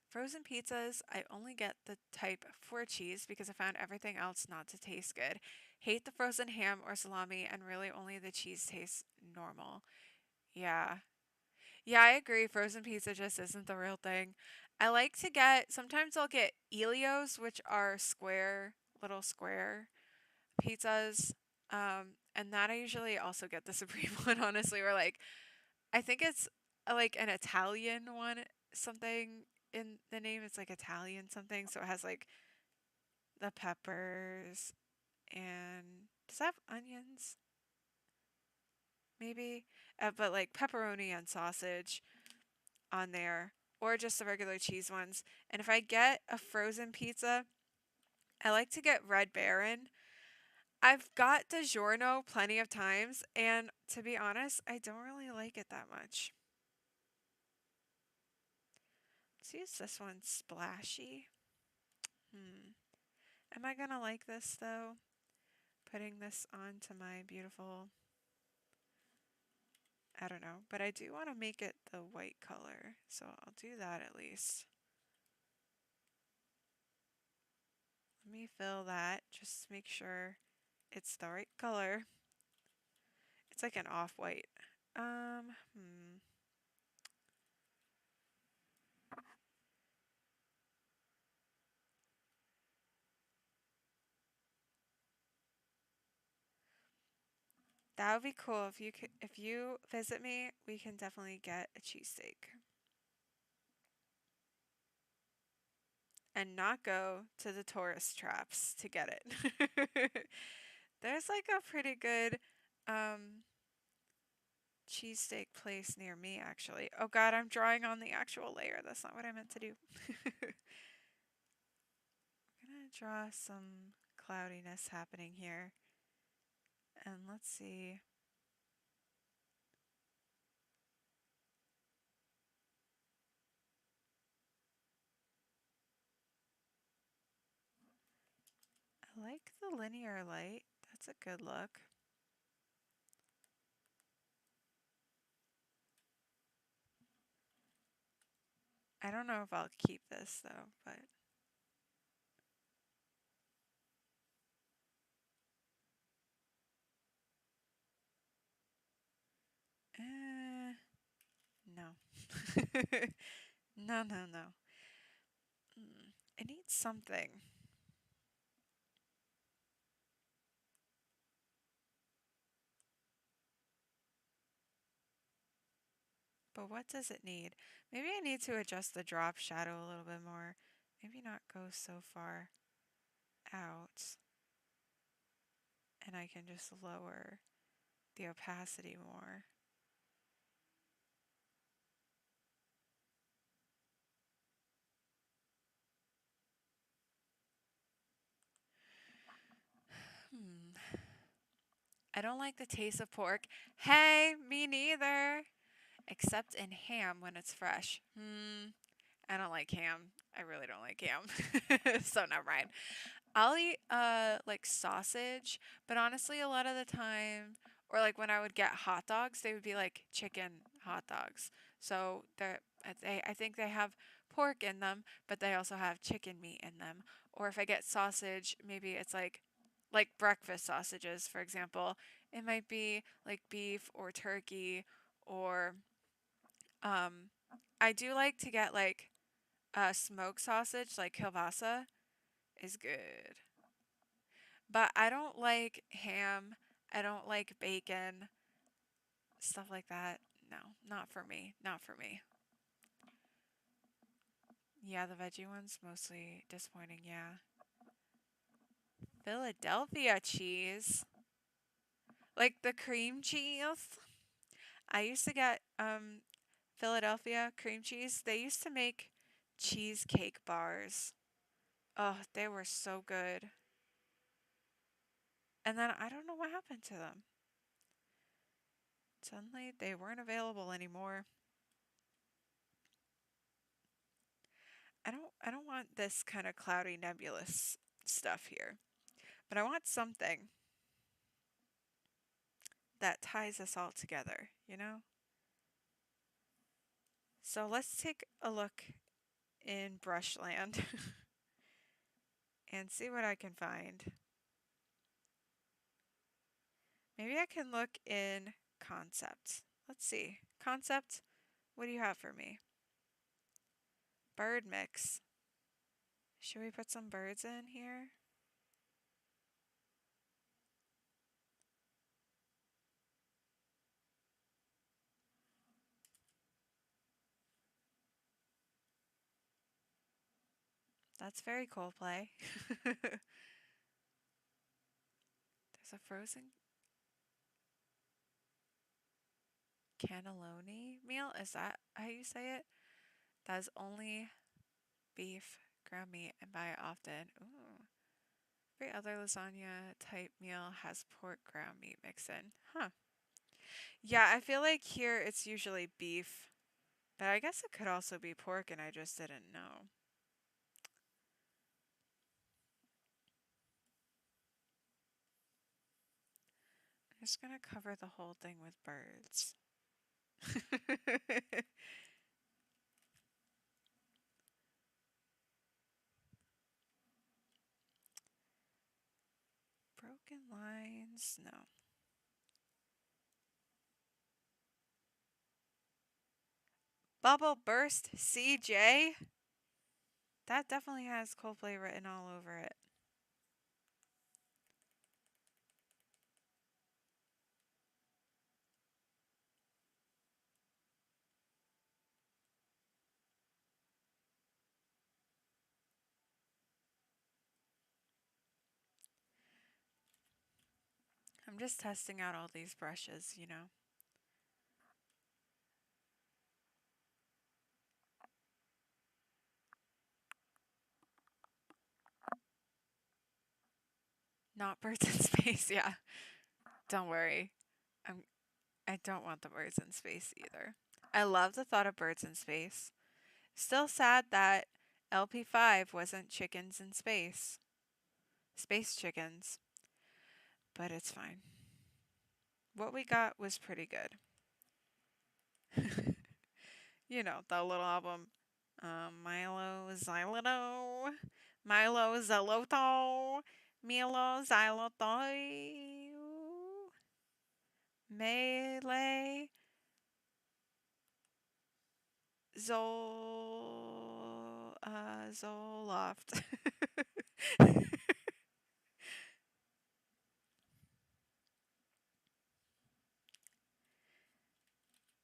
Frozen pizzas, I only get the type for cheese because I found everything else not to taste good. Hate the frozen ham or salami, and really only the cheese tastes normal. Yeah. Yeah, I agree. Frozen pizza just isn't the real thing. I like to get, sometimes I'll get Elios, which are square, little square pizzas. And that I usually also get the supreme one, honestly, or like I think it's like an Italian one, something in the name. It's like Italian something, so it has like the peppers and does that have onions? Maybe, but like pepperoni and sausage on there, or just the regular cheese ones. And if I get a frozen pizza, I like to get Red Baron. I've got DiGiorno plenty of times, and to be honest, I don't really like it that much. Let's use this one, Splashy. Hmm. Am I gonna like this though? Putting this onto my beautiful, I don't know, but I do want to make it the white color, so I'll do that at least. Let me fill that, just to make sure it's the right color. It's like an off-white. Hmm. That would be cool if if you visit me, we can definitely get a cheesesteak. And not go to the tourist traps to get it. There's like a pretty good um cheesesteak place near me actually. Oh god, I'm drawing on the actual layer. That's not what I meant to do. I'm gonna draw some cloudiness happening here. And let's see. I like the linear light. That's a good look. I don't know if I'll keep this though, but no. No, no, no. It needs something. But what does it need? Maybe I need to adjust the drop shadow a little bit more. Maybe not go so far out. And I can just lower the opacity more. I don't like the taste of pork. Hey, me neither. Except in ham when it's fresh. I don't like ham. I really don't like ham. So never mind. I'll eat like sausage, but honestly a lot of the time or like when I would get hot dogs, they would be like chicken hot dogs. So I think they have pork in them, but they also have chicken meat in them. Or if I get sausage, maybe it's like breakfast sausages, for example. It might be like beef or turkey or um I do like to get like smoked sausage like kielbasa is good. But I don't like ham. I don't like bacon. Stuff like that. No, not for me. Not for me. Yeah, the veggie one's mostly disappointing, yeah. Philadelphia cheese. Like the cream cheese. I used to get Philadelphia cream cheese. They used to make cheesecake bars. Oh, they were so good. And then I don't know what happened to them. Suddenly they weren't available anymore. I don't want this kind of cloudy nebulous stuff here. But I want something that ties us all together, you know? So let's take a look in Brushland and see what I can find. Maybe I can look in concept. Let's see. Concept, what do you have for me? Bird mix. Should we put some birds in here? That's very Coldplay. There's a frozen cannelloni meal. Is that how you say it? That is only beef, ground meat, and buy it often. Ooh. Every other lasagna type meal has pork ground meat mix in. Huh. Yeah, I feel like here it's usually beef, but I guess it could also be pork and I just didn't know. I'm just gonna cover the whole thing with birds. Broken lines? No. Bubble Burst CJ? That definitely has Coldplay written all over it. I'm just testing out all these brushes, you know. Not birds in space, yeah. Don't worry. I'm I don't want the birds in space either. I love the thought of birds in space. Still sad that LP5 wasn't chickens in space. Space chickens. But it's fine. What we got was pretty good. You know, the little album. Milo Xyloto. Milo Xyloto. Milo Xyloto. Melee. Zoloft.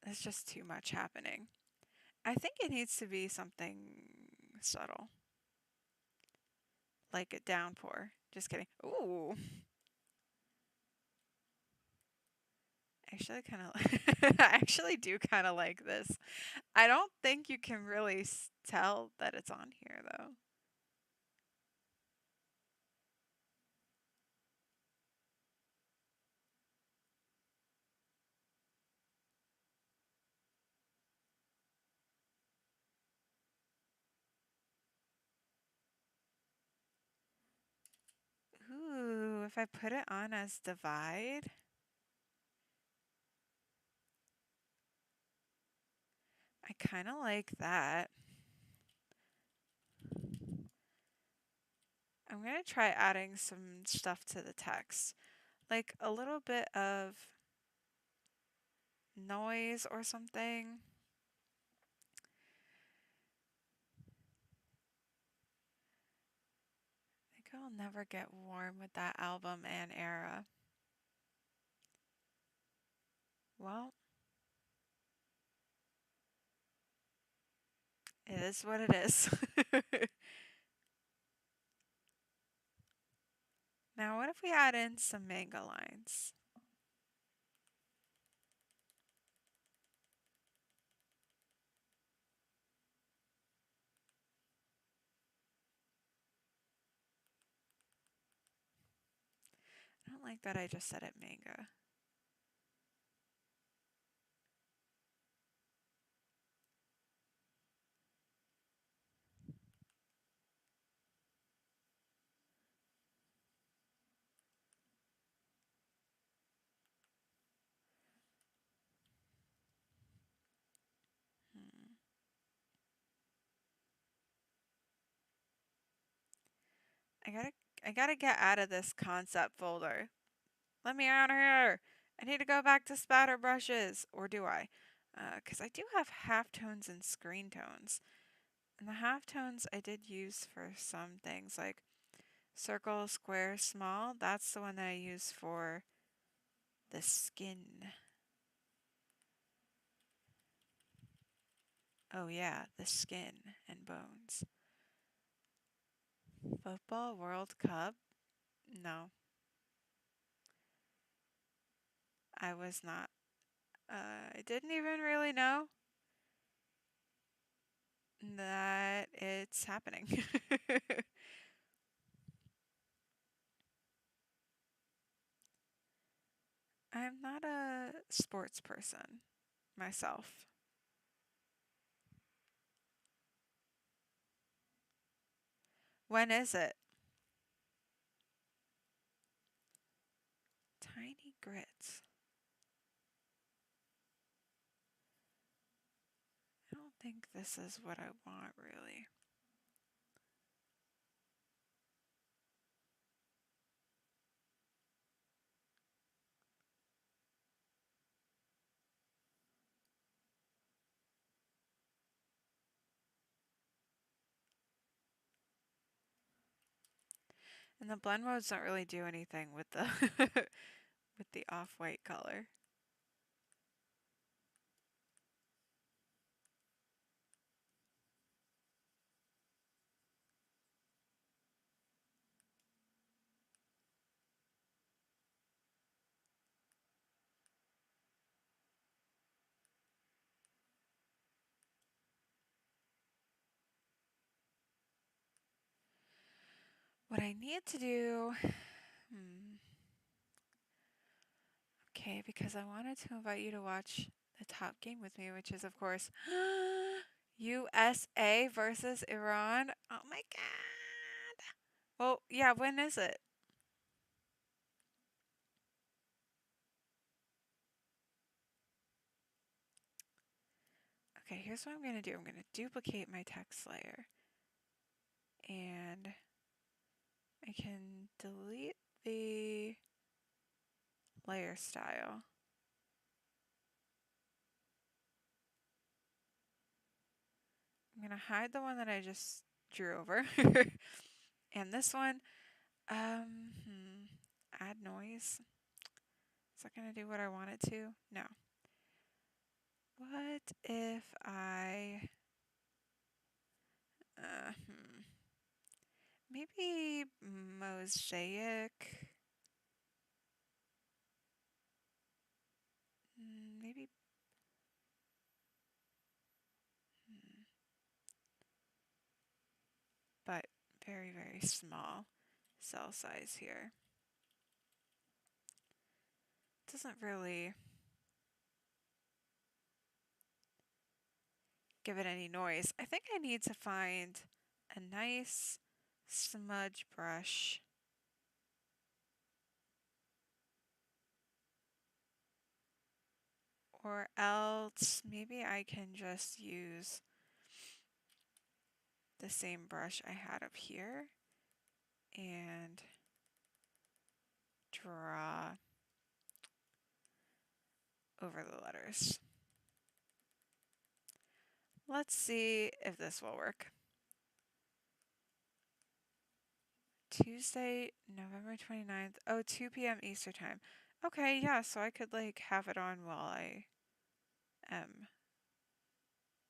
There's just too much happening. I think it needs to be something subtle. Like a downpour. Just kidding. Ooh. Actually kind of I actually do kind of like this. I don't think you can really tell that it's on here though. Ooh, if I put it on as divide, I kind of like that. I'm going to try adding some stuff to the text. Like a little bit of noise or something. I'll never get warm with that album and era. Well, it is what it is. Now, what if we add in some manga lines? I don't like that I just said it manga. Hmm. I gotta I gotta get out of this concept folder. Let me out of here. I need to go back to spatter brushes. Or do I? Because I do have halftones and screen tones. And the halftones I did use for some things like circle, square, small. That's the one that I use for the skin. Oh yeah, the skin and bones. Football World Cup? No, I was not. I didn't even really know that it's happening. I'm not a sports person myself. When is it? Tiny grits. I don't think this is what I want, really. And the blend modes don't really do anything with the with the off-white color. What I need to do, okay, because I wanted to invite you to watch the top game with me, which is of course USA versus Iran. Oh my god. Well, yeah, when is it? Okay, here's what I'm going to do. I'm going to duplicate my text layer. And I can delete the layer style. I'm going to hide the one that I just drew over. And this one, add noise. Is that going to do what I want it to? No. What if I, maybe mosaic? Maybe, but very, very small cell size here. Doesn't really give it any noise. I think I need to find a nice smudge brush. Or else maybe I can just use the same brush I had up here and draw over the letters. Let's see if this will work. Tuesday, November 29th. Oh, 2 p.m. Eastern time. Okay, yeah, so I could like have it on while I am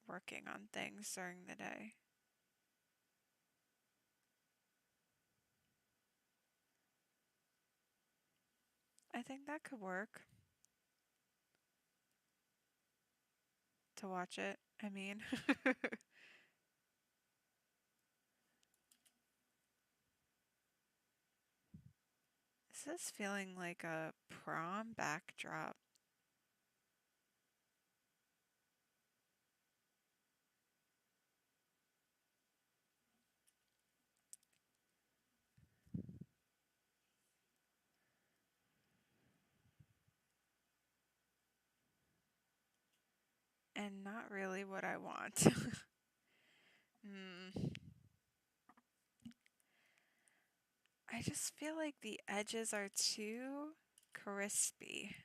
working on things during the day. I think that could work. To watch it, I mean. Is this feeling like a prom backdrop? And not really what I want. Hmm. I just feel like the edges are too crispy.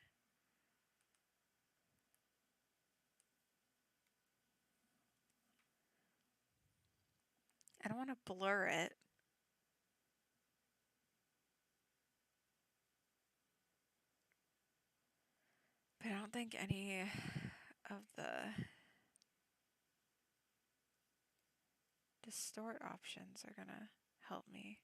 I don't want to blur it. But I don't think any of the distort options are gonna help me.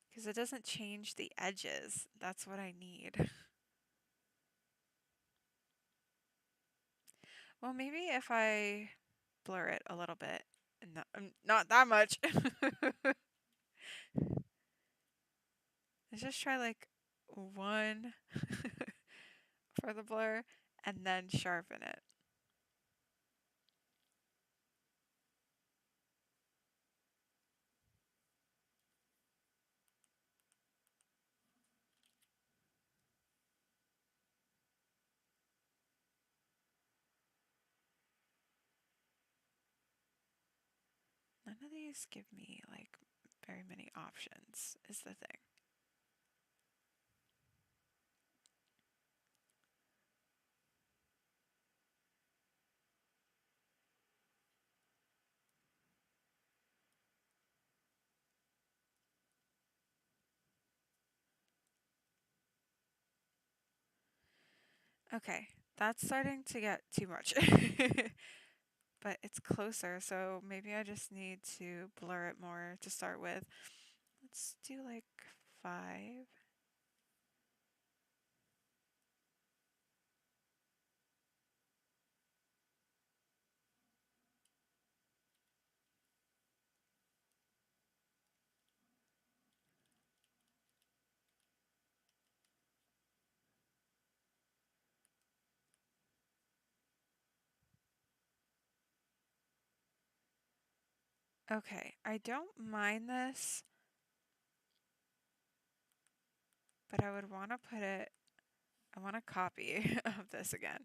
Because it doesn't change the edges. That's what I need. Well, maybe if I blur it a little bit. Not that much. Let's just try like one for the blur and then sharpen it. None of these give me like very many options, is the thing. Okay, that's starting to get too much. But it's closer, so maybe I just need to blur it more to start with. Let's do like 5. Okay, I don't mind this, but I would want to put it, I want a copy of this again.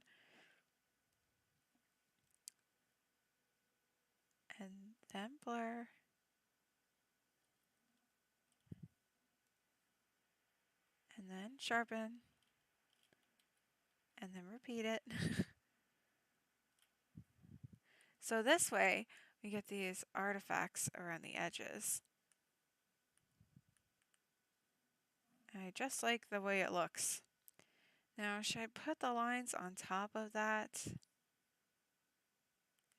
And then blur. And then sharpen. And then repeat it. So this way, we get these artifacts around the edges. And I just like the way it looks. Now, should I put the lines on top of that?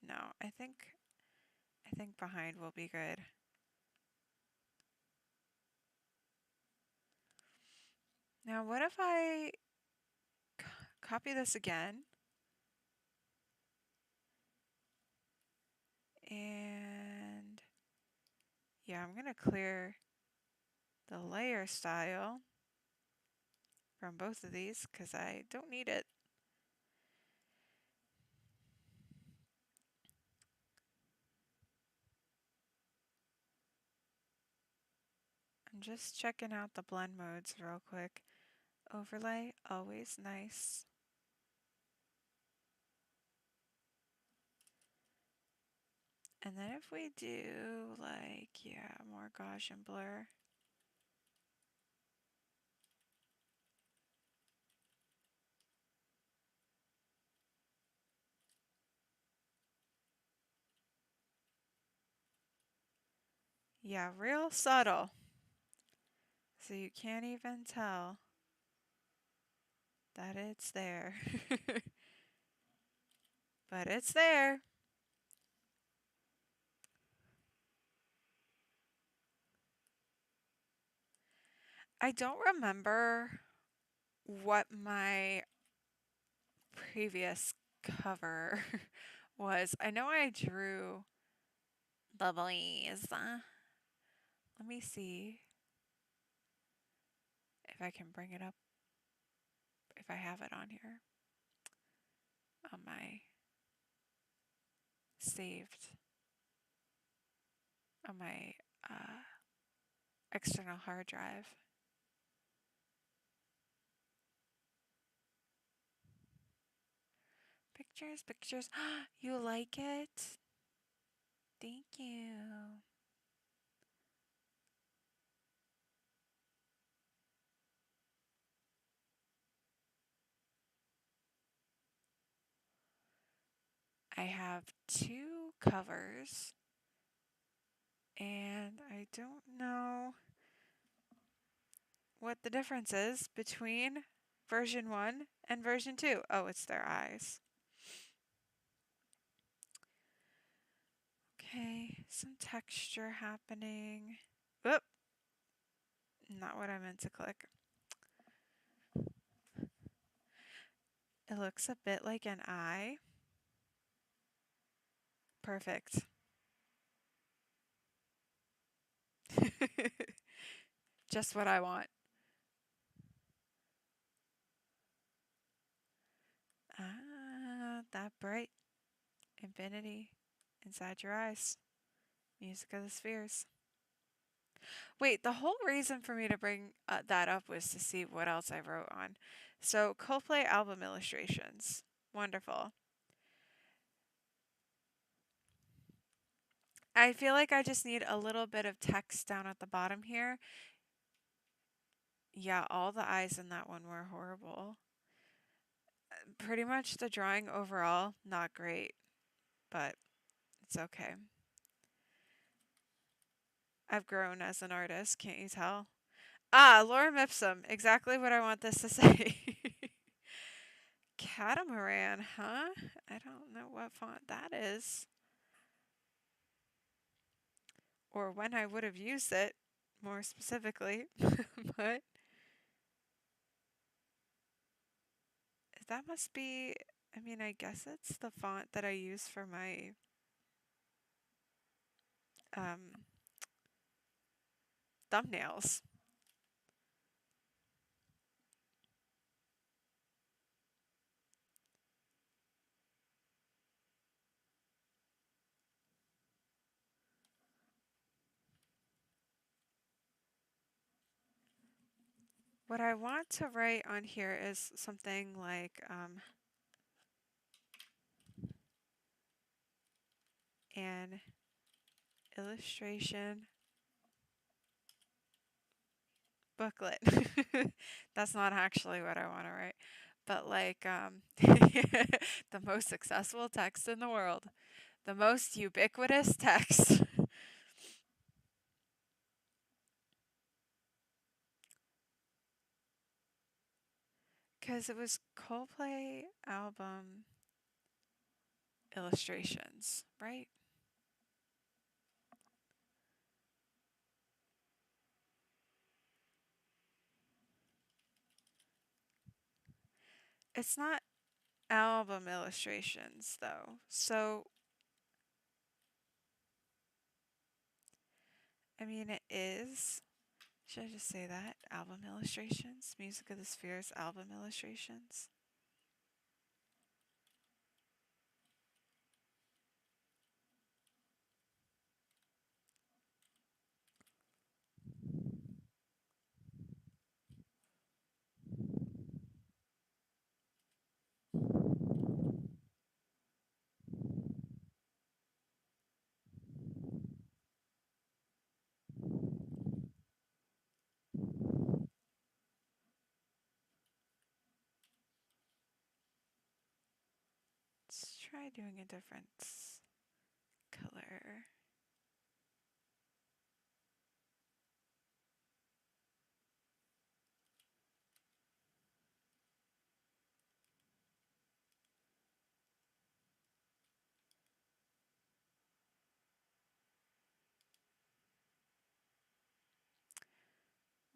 No, I think behind will be good. Now, what if I copy this again? And yeah, I'm going to clear the layer style from both of these because I don't need it. I'm just checking out the blend modes real quick. Overlay, always nice. And then if we do like, yeah, more Gaussian blur. Yeah, real subtle. So you can't even tell that it's there. But it's there. I don't remember what my previous cover was. I know I drew the boys. Let me see if I can bring it up, if I have it on here on my saved, on my external hard drive. Pictures, pictures. You like it? Thank you. I have two covers, and I don't know what the difference is between version 1 and version 2. Oh, it's their eyes. Okay, some texture happening. Whoop! Not what I meant to click. It looks a bit like an eye. Perfect. Just what I want. Ah, that bright infinity inside your eyes. Music of the spheres. Wait, the whole reason for me to bring that up was to see what else I wrote on. So, Coldplay album illustrations. Wonderful. I feel like I just need a little bit of text down at the bottom here. Yeah, all the eyes in that one were horrible. Pretty much the drawing overall, not great, but it's okay. I've grown as an artist, can't you tell? Ah, Lorem Ipsum, exactly what I want this to say. Catamaran, huh? I don't know what font that is. Or when I would have used it, more specifically. But that must be, I mean, I guess it's the font that I use for my um, thumbnails. What I want to write on here is something like an illustration booklet. That's not actually what I want to write, but like the most successful text in the world, the most ubiquitous text. Because it was Coldplay album illustrations, right? It's not album illustrations though. So, I mean, it is. Should I just say that? Album illustrations? Music of the Spheres album illustrations? Let's try doing a different color.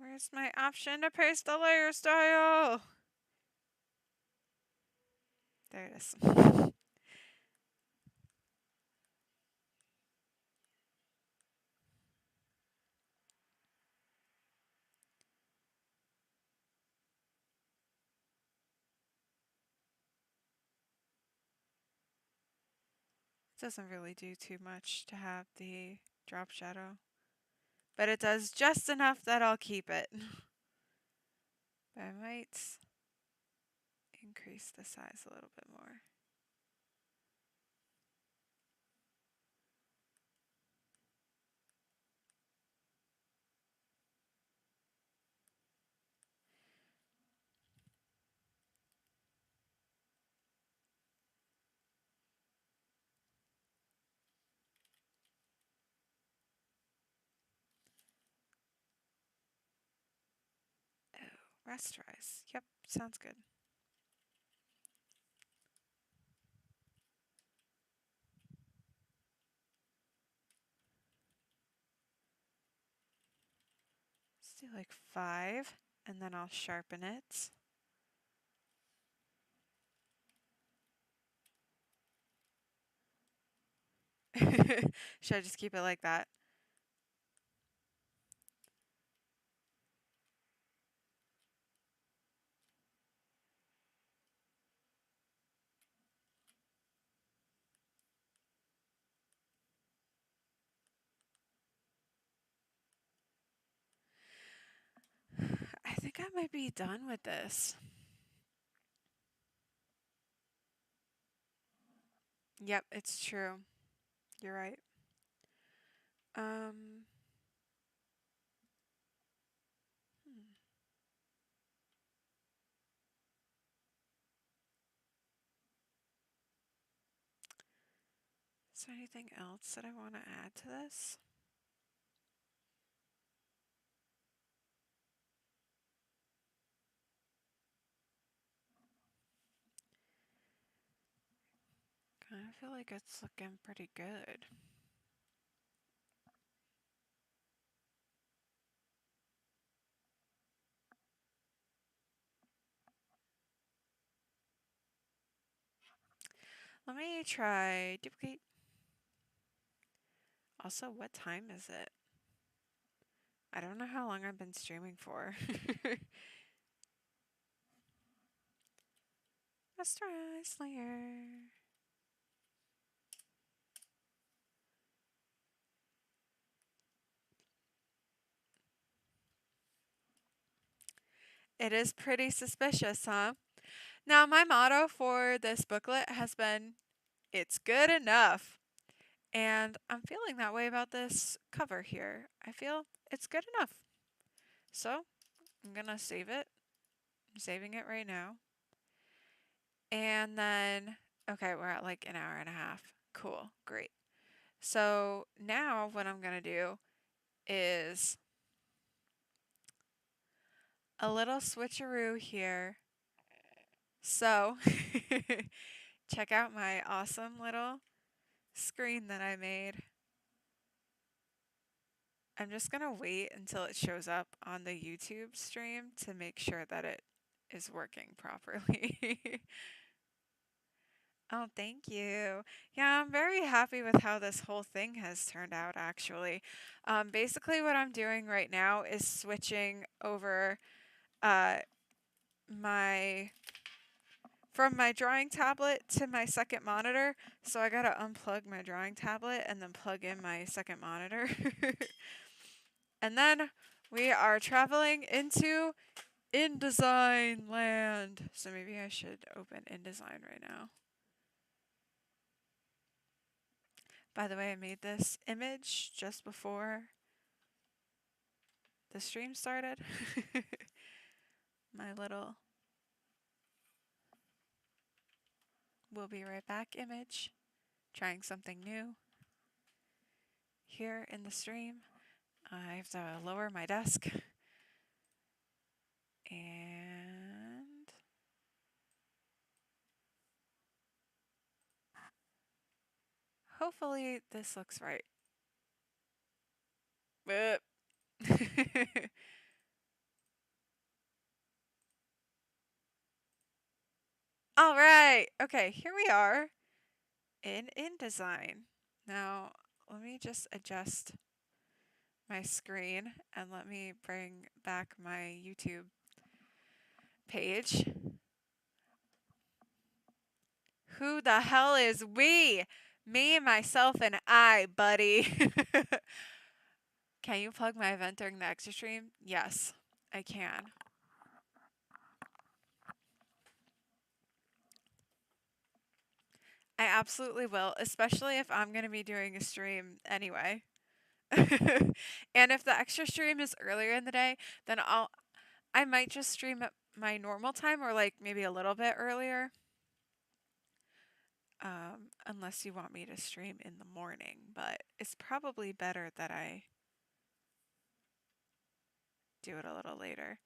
Where's my option to paste the layer style? There it is. Doesn't really do too much to have the drop shadow, but it does just enough that I'll keep it. But I might increase the size a little bit more. Oh, rasterize. Yep, sounds good. Let's do like 5, and then I'll sharpen it. Should I just keep it like that? I think I might be done with this. Yep, it's true. You're right. Um, hmm. Is there anything else that I want to add to this? Kind of feel like it's looking pretty good. Let me try duplicate. Also, what time is it? I don't know how long I've been streaming for. Rasterize layer. It is pretty suspicious, huh? Now, my motto for this booklet has been, it's good enough. And I'm feeling that way about this cover here. I feel it's good enough. So, I'm gonna save it. I'm saving it right now. And then, okay, we're at like an hour and a half. Cool, great. So now what I'm gonna do is a little switcheroo here. So, check out my awesome little screen that I made. I'm just gonna wait until it shows up on the YouTube stream to make sure that it is working properly. Oh, thank you. Yeah, I'm very happy with how this whole thing has turned out, actually. Basically, what I'm doing right now is switching over uh, my from my drawing tablet to my second monitor. So I gotta unplug my drawing tablet and then plug in my second monitor. And then we are traveling into InDesign land. So maybe I should open InDesign right now. By the way, I made this image just before the stream started. My little "we'll be right back" image. Trying something new here in the stream. I have to lower my desk. And hopefully this looks right. right. Okay, here we are in InDesign. Now, let me just adjust my screen and let me bring back my YouTube page. Who the hell is we? Me, myself, and I, buddy. Can you plug my event during the extra stream? Yes, I can. I absolutely will, especially if I'm going to be doing a stream anyway. And if the extra stream is earlier in the day, then I might just stream at my normal time or like maybe a little bit earlier. Unless you want me to stream in the morning, but it's probably better that I do it a little later.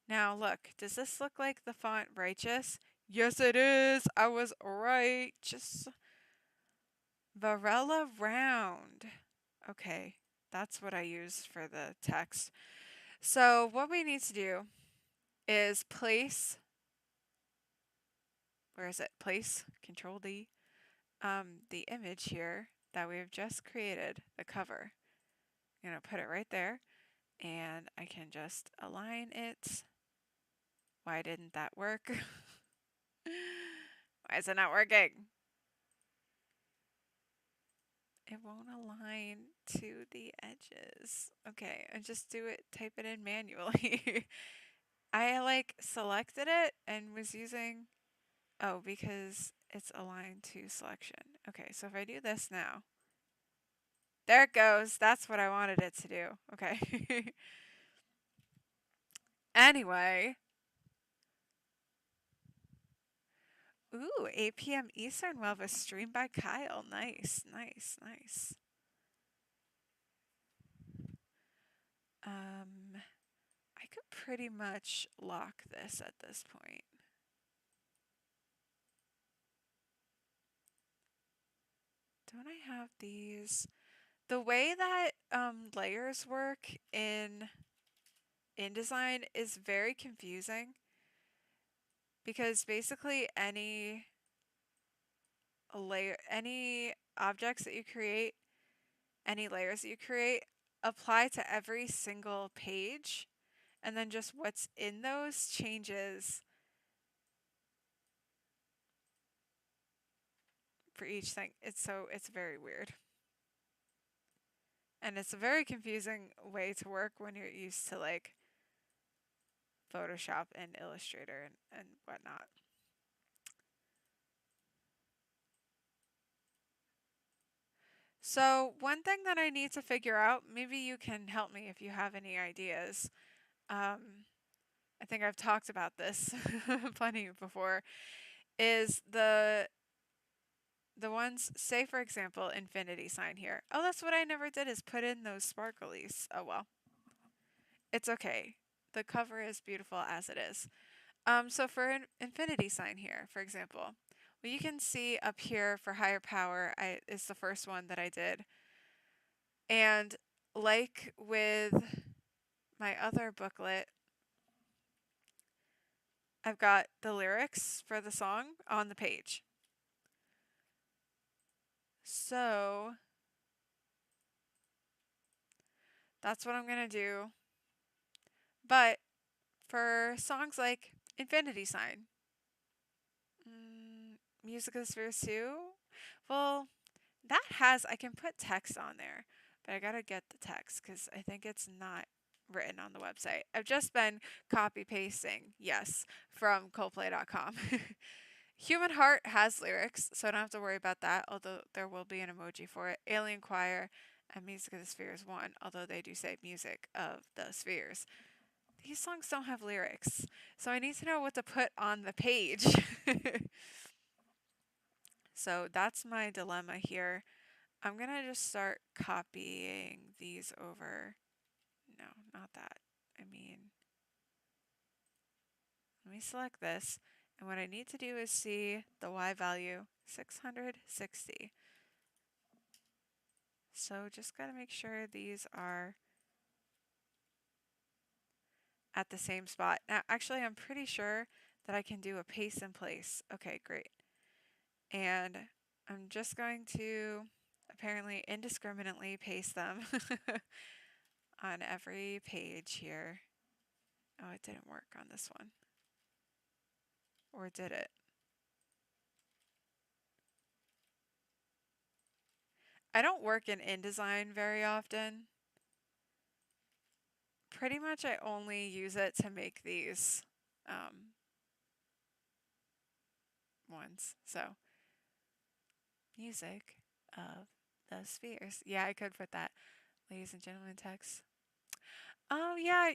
Now look, does this look like the font Righteous? Yes it is! I was right! Just Varela Round. Okay, that's what I use for the text. So what we need to do is place, where is it? Place, Control D, the image here that we've just created, the cover. I'm going to put it right there, and I can just align it. Why didn't that work? Why is it not working? It won't align to the edges. Okay, and just do it, type it in manually. I like selected it and was using, oh, because it's aligned to selection. Okay, so if I do this now, there it goes. That's what I wanted it to do. Okay. Anyway. Ooh, 8 p.m. Eastern. We'll have a stream by Kyle. Nice, nice, nice. I could pretty much lock this at this point. Don't I have these? The way that layers work in InDesign is very confusing because basically any layer, any objects that you create, any layers that you create apply to every single page, and then just what's in those changes for each thing. It's very weird. And it's a very confusing way to work when you're used to like Photoshop and Illustrator and whatnot. So one thing that I need to figure out, maybe you can help me if you have any ideas. I think I've talked about this plenty before, is the ones, say for example, infinity sign here. Oh, that's what I never did is put in those sparklies. Oh well. It's okay. The cover is beautiful as it is. So for an infinity sign here, for example, what you can see up here for higher power is the first one that I did. And like with my other booklet, I've got the lyrics for the song on the page. So that's what I'm going to do. But for songs like Infinity Sign, Music of the Spheres 2, well, I can put text on there, but I gotta get the text because I think it's not written on the website. I've just been copy pasting, yes, from Coldplay.com. Human Heart has lyrics, so I don't have to worry about that, although there will be an emoji for it. Alien Choir and Music of the Spheres 1, although they do say Music of the Spheres. These songs don't have lyrics, so I need to know what to put on the page. So that's my dilemma here. I'm going to just start copying these over. No, not that. I mean, let me select this. And what I need to do is see the Y value, 660. So just got to make sure these are at the same spot. Now, actually, I'm pretty sure that I can do a paste in place. Okay, great. And I'm just going to apparently indiscriminately paste them on every page here. Oh, it didn't work on this one. Or did it? I don't work in InDesign very often. Pretty much I only use it to make these ones. So, music of the spheres. Yeah, I could put that. Ladies and gentlemen, text. Oh, yeah,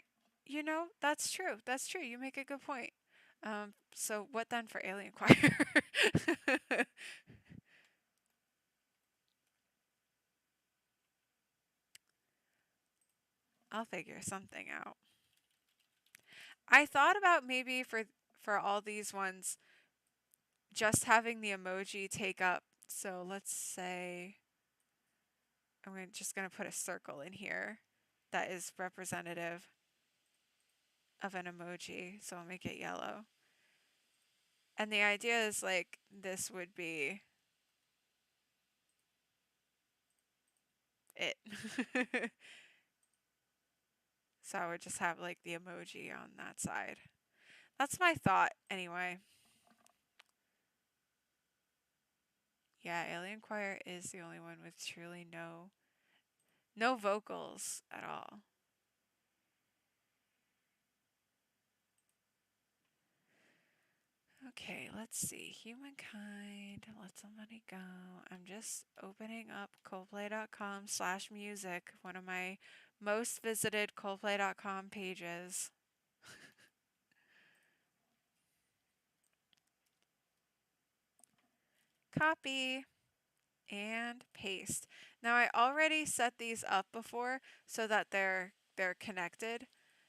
you know, that's true. That's true. You make a good point. So what then for Alien Choir? I'll figure something out. I thought about maybe for all these ones just having the emoji take up. So let's say just going to put a circle in here that is representative of an emoji. So I'll make it yellow. And the idea is like this would be it. So I would just have like the emoji on that side. That's my thought anyway. Yeah, Alien Choir is the only one with truly no vocals at all. Okay, let's see. Humankind, let somebody go. I'm just opening up Coldplay.com/music, one of my most visited Coldplay.com pages. Copy and paste. Now I already set these up before so that they're connected.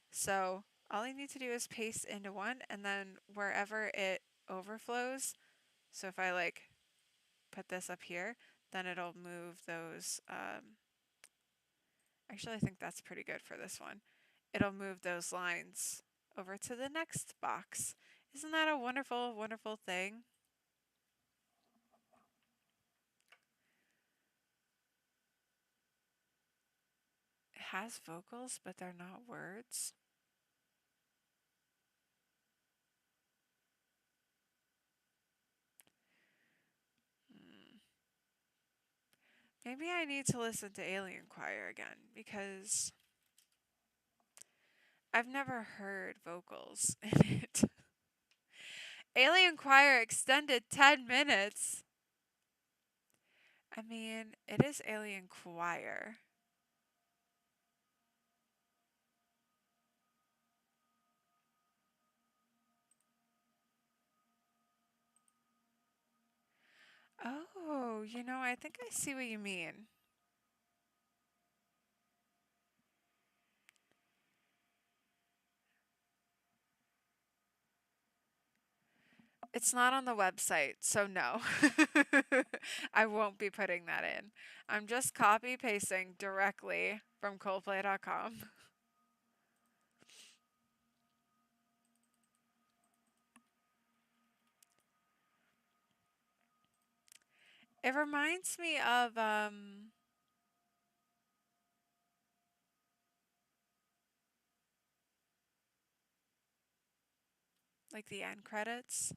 So all I need to do is paste into one, and then wherever it overflows, so if I like put this up here, then it'll move those. Actually, I think that's pretty good for this one. It'll move those lines over to the next box. Isn't that a wonderful, wonderful thing? It has vocals, but they're not words. Maybe I need to listen to Alien Choir again because I've never heard vocals in it. Alien Choir extended 10 minutes. I mean, it is Alien Choir. Oh, I think I see what you mean. It's not on the website, so no. I won't be putting that in. I'm just copy pasting directly from Coldplay.com. It reminds me of like the end credits.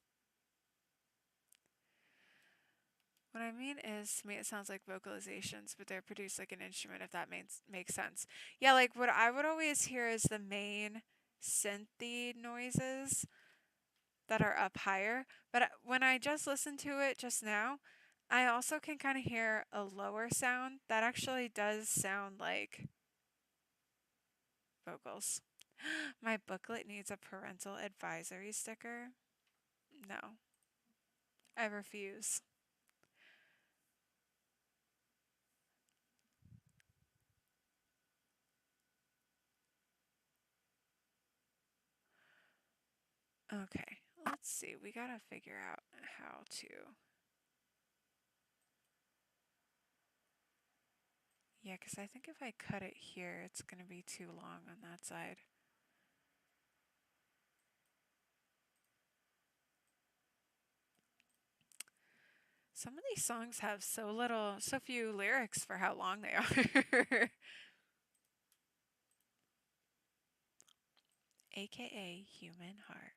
What I mean is, to me, it sounds like vocalizations, but they're produced like an instrument, if that makes sense. Yeah, like what I would always hear is the main synthy noises that are up higher. But when I just listened to it just now, I also can kind of hear a lower sound that actually does sound like vocals. My booklet needs a parental advisory sticker. No, I refuse. Okay, let's see. We gotta figure out how to. Yeah, because I think if I cut it here, it's gonna be too long on that side. Some of these songs have so few lyrics for how long they are. AKA Human Heart.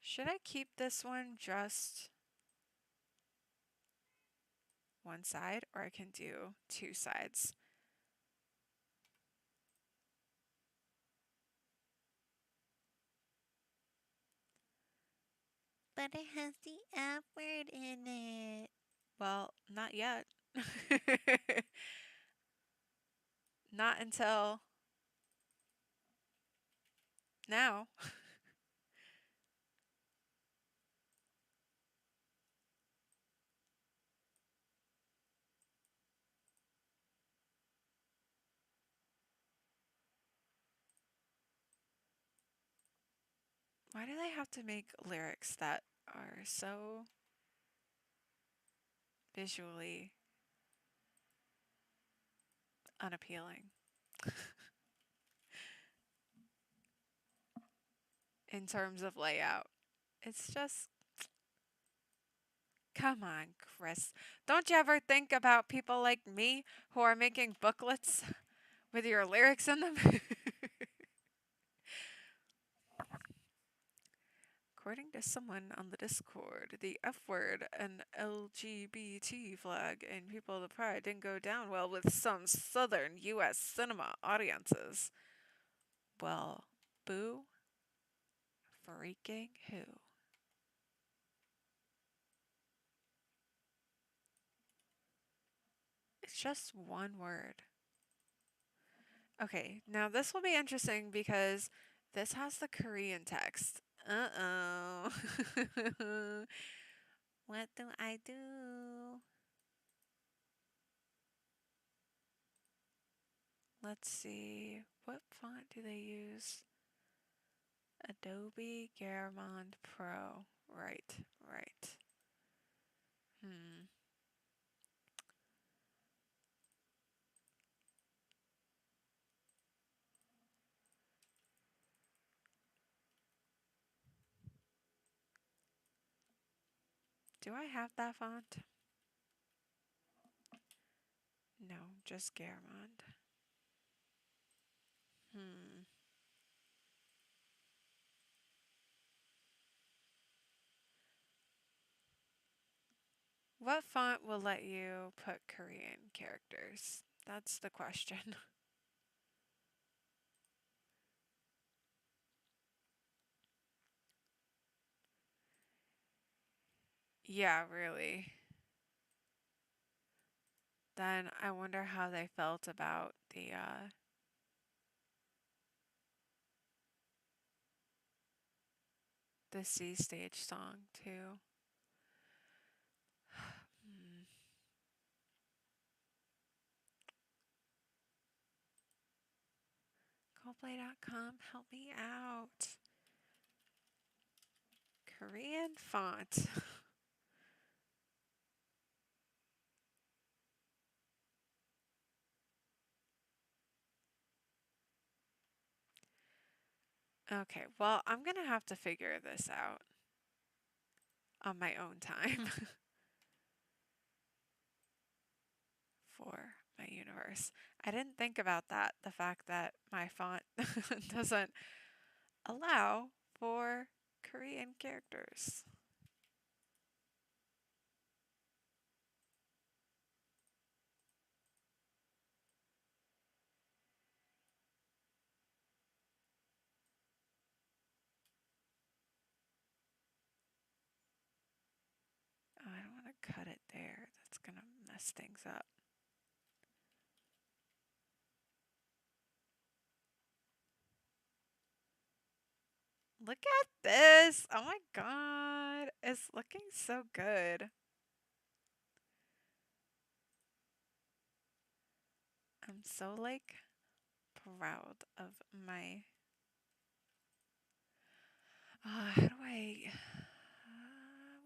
Should I keep this one just one side, or I can do two sides? But it has the F word in it. Well, not yet. Not until now. Why do they have to make lyrics that are so visually unappealing in terms of layout? It's just, come on, Chris. Don't you ever think about people like me who are making booklets with your lyrics in them? According to someone on the Discord, the F word and LGBT flag and People of the Pride didn't go down well with some southern US cinema audiences. Well, boo freaking who? It's just one word. Okay, now this will be interesting because this has the Korean text. Uh-oh. What do I do? Let's see. What font do they use? Adobe Garamond Pro. Right, right. Hmm. Do I have that font? No, just Garamond. Hmm. What font will let you put Korean characters? That's the question. Yeah, really. Then I wonder how they felt about the C stage song too. Hmm. Coldplay.com, help me out. Korean font. Okay, well, I'm gonna have to figure this out on my own time for my universe. I didn't think about that, the fact that my font doesn't allow for Korean characters. Oh, I don't want to cut it there. That's gonna mess things up. Look at this. Oh my god. It's looking so good. I'm so like proud of my. How do I.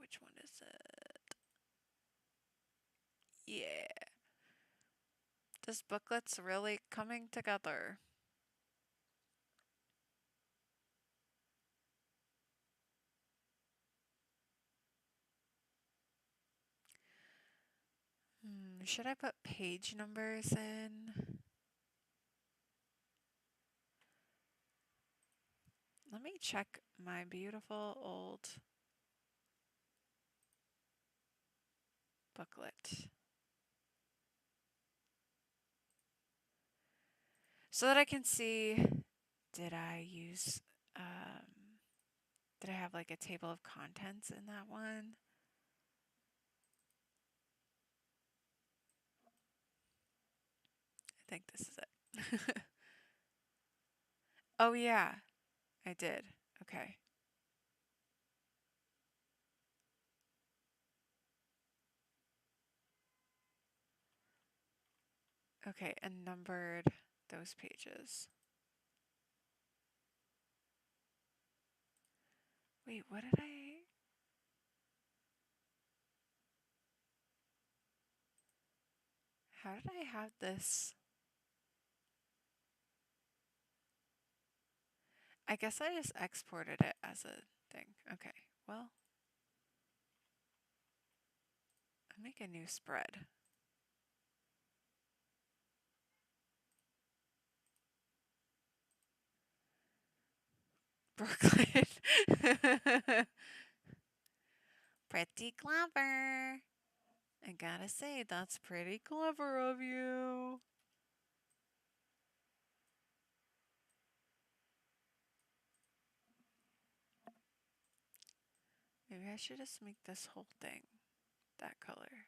Which one is it? Yeah. This booklet's really coming together. Should I put page numbers in? Let me check my beautiful old booklet so that I can see, did I have like a table of contents in that one? I think this is it. Oh yeah, I did. Okay. Okay, and numbered those pages. Wait, what did I... How did I have this? I guess I just exported it as a thing. Okay, well, I'll make a new spread. Brooklyn. Pretty clever. I gotta say, that's pretty clever of you. Maybe I should just make this whole thing that color.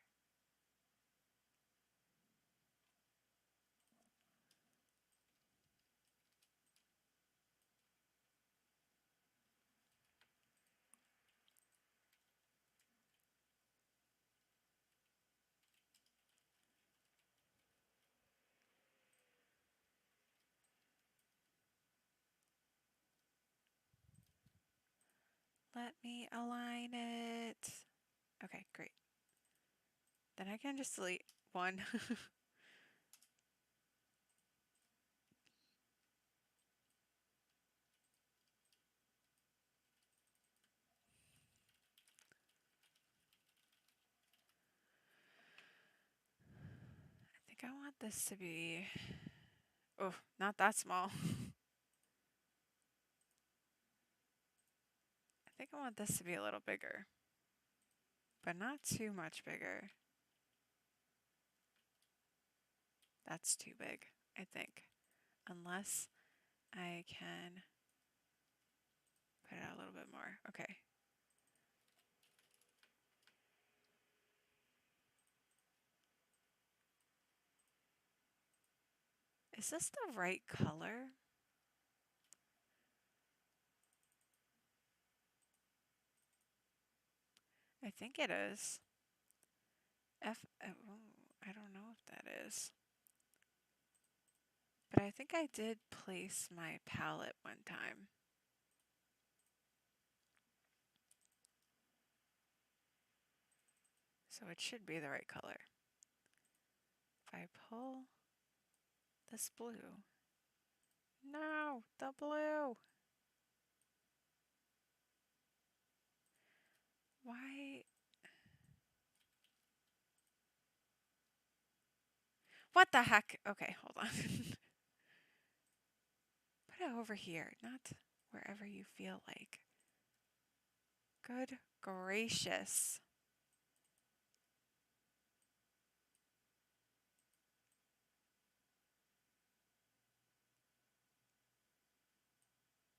Let me align it. Okay, great. Then I can just delete one. I think I want this to be... Oh, not that small. I think I want this to be a little bigger, but not too much bigger. That's too big, I think. Unless I can put it out a little bit more. Okay. Is this the right color? I think it is. Oh, I don't know if that is. But I think I did place my palette one time. So it should be the right color. If I pull this blue. No, the blue. Why? What the heck? Okay, hold on. Put it over here, not wherever you feel like. Good gracious.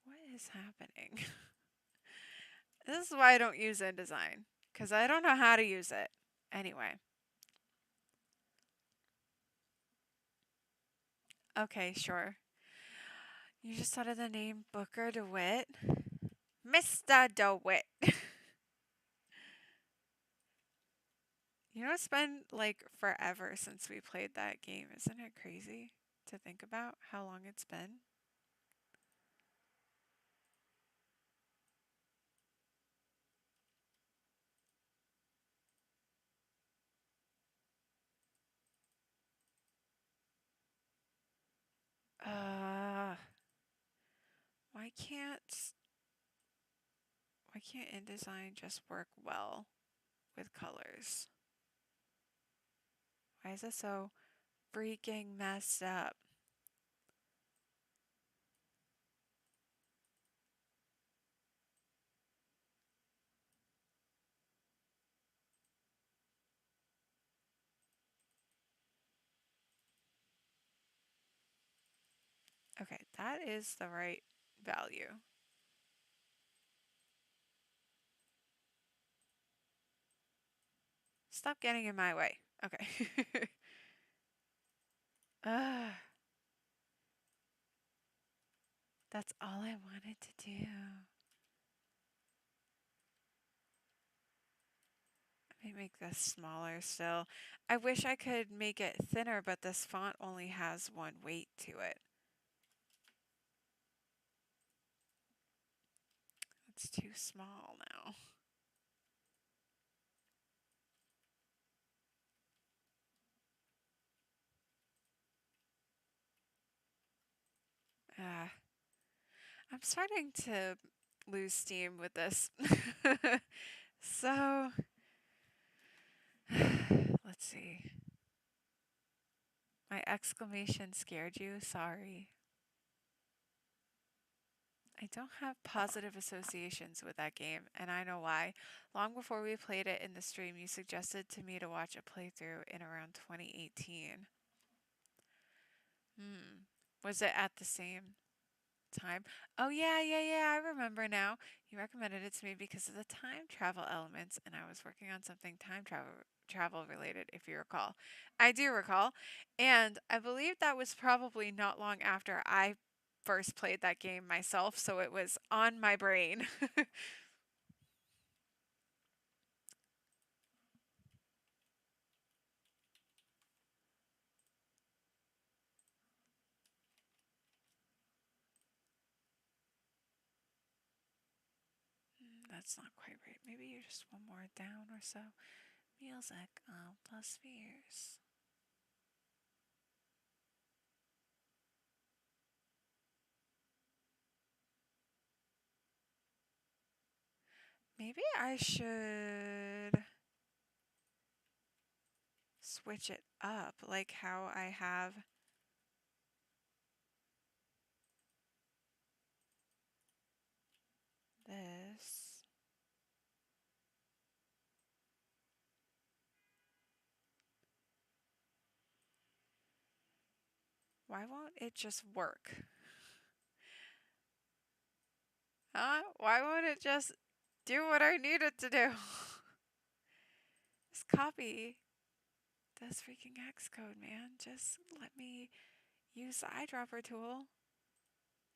What is happening? This is why I don't use InDesign, because I don't know how to use it. Anyway. Okay, sure. You just thought of the name Booker DeWitt? Mr. DeWitt. You know, it's been like forever since we played that game. Isn't it crazy to think about how long it's been? Uh, why can't InDesign just work well with colors? Why is this so freaking messed up? Okay, that is the right value. Stop getting in my way. Okay. Ugh. That's all I wanted to do. Let me make this smaller still. I wish I could make it thinner, but this font only has one weight to it. It's too small now. I'm starting to lose steam with this. So, let's see. My exclamation scared you? Sorry. I don't have positive associations with that game, and I know why. Long before we played it in the stream, you suggested to me to watch a playthrough in around 2018. Was it at the same time? Oh, yeah, I remember now. You recommended it to me because of the time travel elements, and I was working on something time travel related, if you recall. I do recall, and I believe that was probably not long after I first played that game myself, so it was on my brain. That's not quite right. Maybe you're just one more down or so. Music plus spheres. Maybe I should switch it up, like how I have this. Why won't it just work? Huh? Why won't it just do what I need it to do? Just copy this freaking hex code, man. Just let me use the eyedropper tool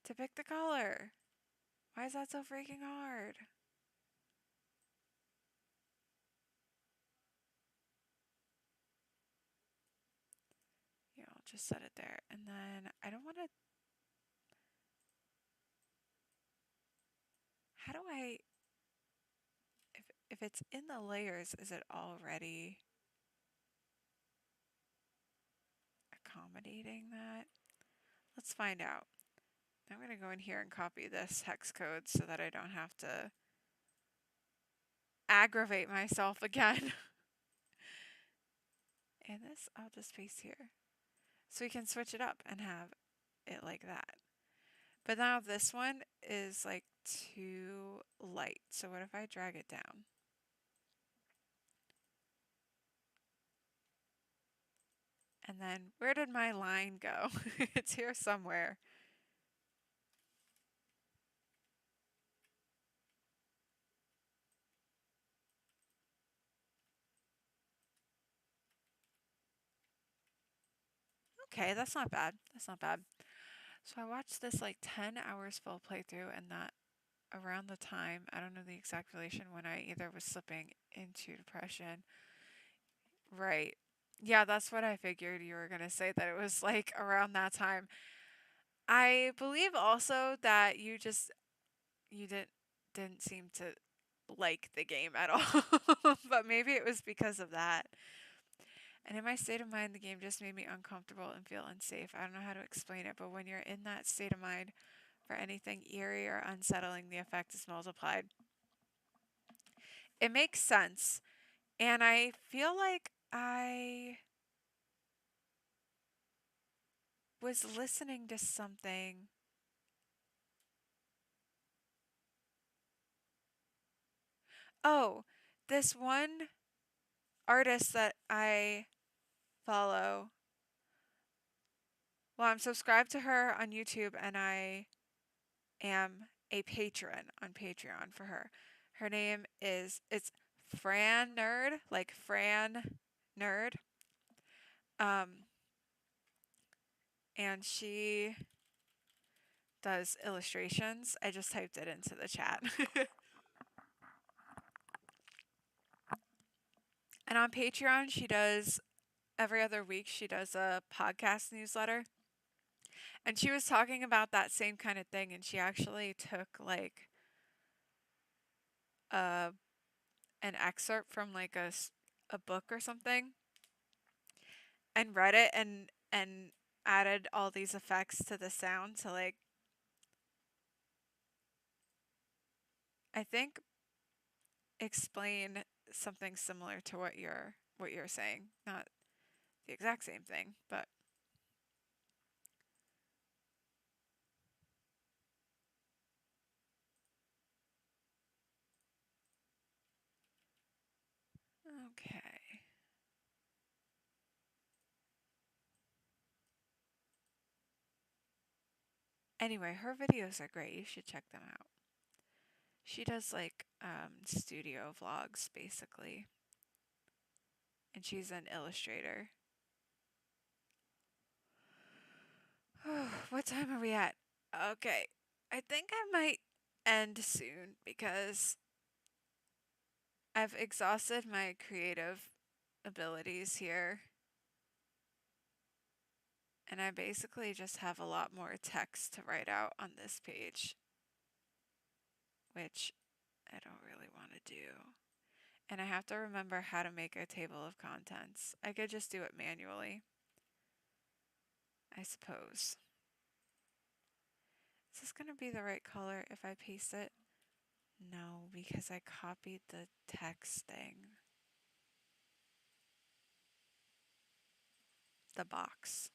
to pick the color. Why is that so freaking hard? Yeah, I'll just set it there. And then I don't want to... How do I... If it's in the layers, is it already accommodating that? Let's find out. I'm going to go in here and copy this hex code so that I don't have to aggravate myself again. And this I'll just paste here. So we can switch it up and have it like that. But now this one is like too light. So what if I drag it down? And then where did my line go? It's here somewhere. Okay, that's not bad. That's not bad. So I watched this like 10 hours full playthrough, and that around the time, I don't know the exact relation, when I either was slipping into depression. Right. Yeah, that's what I figured you were going to say, that it was like around that time. I believe also that you didn't seem to like the game at all. But maybe it was because of that. And in my state of mind, the game just made me uncomfortable and feel unsafe. I don't know how to explain it, but when you're in that state of mind for anything eerie or unsettling, the effect is multiplied. It makes sense. And I feel like I was listening to something. Oh, this one artist that I follow. Well, I'm subscribed to her on YouTube and I am a patron on Patreon for her. Her name is it's Fran Nerd, like Fran Nerd. Um and she does illustrations. I just typed it into the chat. And on Patreon, she does every other week she does a podcast newsletter. And she was talking about that same kind of thing and she actually took like a an excerpt from like a book or something and read it and added all these effects to the sound to like I think explain something similar to what you're saying. Not the exact same thing, but okay. Anyway, her videos are great. You should check them out. She does like studio vlogs basically. And she's an illustrator. What time are we at? Okay. I think I might end soon because I've exhausted my creative abilities here. And I basically just have a lot more text to write out on this page, which I don't really want to do. And I have to remember how to make a table of contents. I could just do it manually, I suppose. Is this going to be the right color if I paste it? No, because I copied the text thing. The box.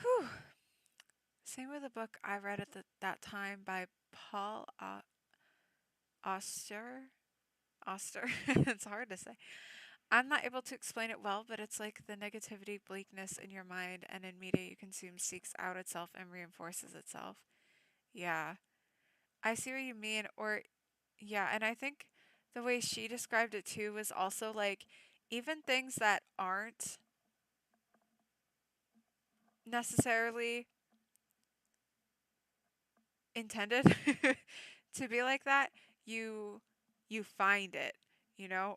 Whew. Same with a book I read at that time by Paul Auster. Auster. It's hard to say. I'm not able to explain it well, but it's like the negativity, bleakness in your mind and in media you consume seeks out itself and reinforces itself. Yeah. I see what you mean. Or, yeah, and I think the way she described it too was also like even things that aren't necessarily intended to be like that, you you find it,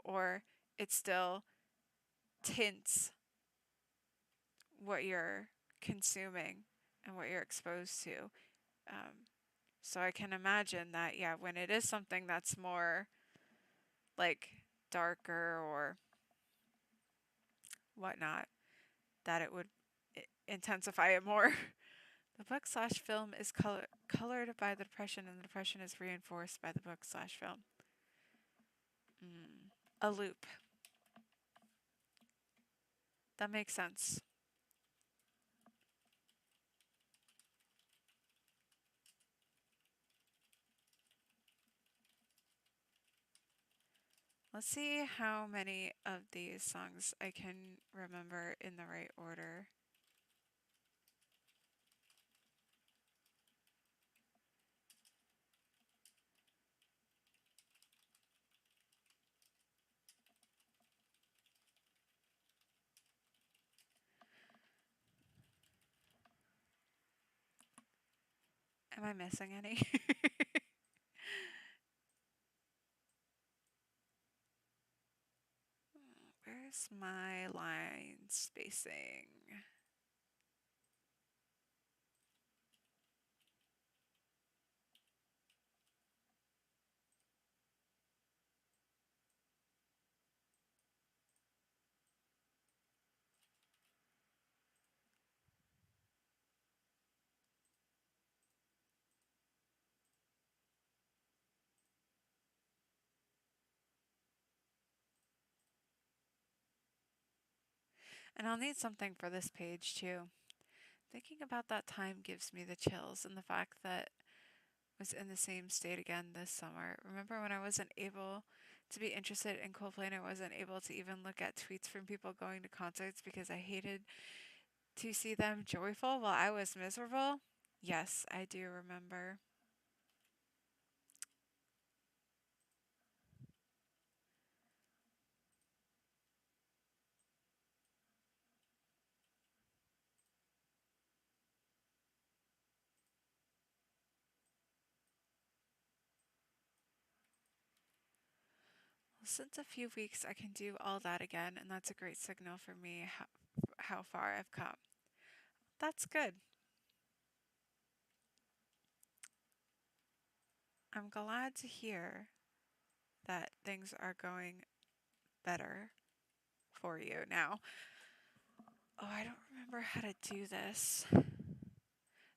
or it still tints what you're consuming and what you're exposed to. So I can imagine that, yeah, when it is something that's more like darker or whatnot, that it would intensify it more. The book/film is colored by the depression, and the depression is reinforced by the book/film. A loop. That makes sense. Let's see how many of these songs I can remember in the right order. Am I missing any? Where's my line spacing? And I'll need something for this page too. Thinking about that time gives me the chills, and the fact that I was in the same state again this summer. Remember when I wasn't able to be interested in Coldplay and I wasn't able to even look at tweets from people going to concerts because I hated to see them joyful while I was miserable? Yes, I do remember. Since a few weeks, I can do all that again, and that's a great signal for me how far I've come. That's good. I'm glad to hear that things are going better for you now. Oh, I don't remember how to do this.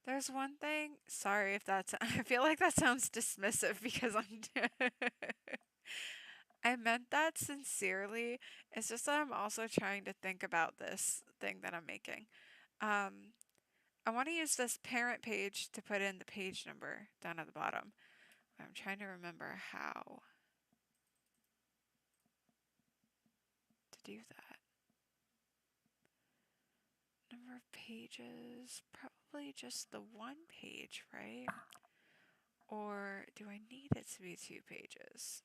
There's one thing. Sorry if that's. I feel like that sounds dismissive because I'm. I meant that sincerely. It's just that I'm also trying to think about this thing that I'm making. Um, I want to use this parent page to put in the page number down at the bottom. I'm trying to remember how to do that. Number of pages, probably just the one page, right? Or do I need it to be 2 pages?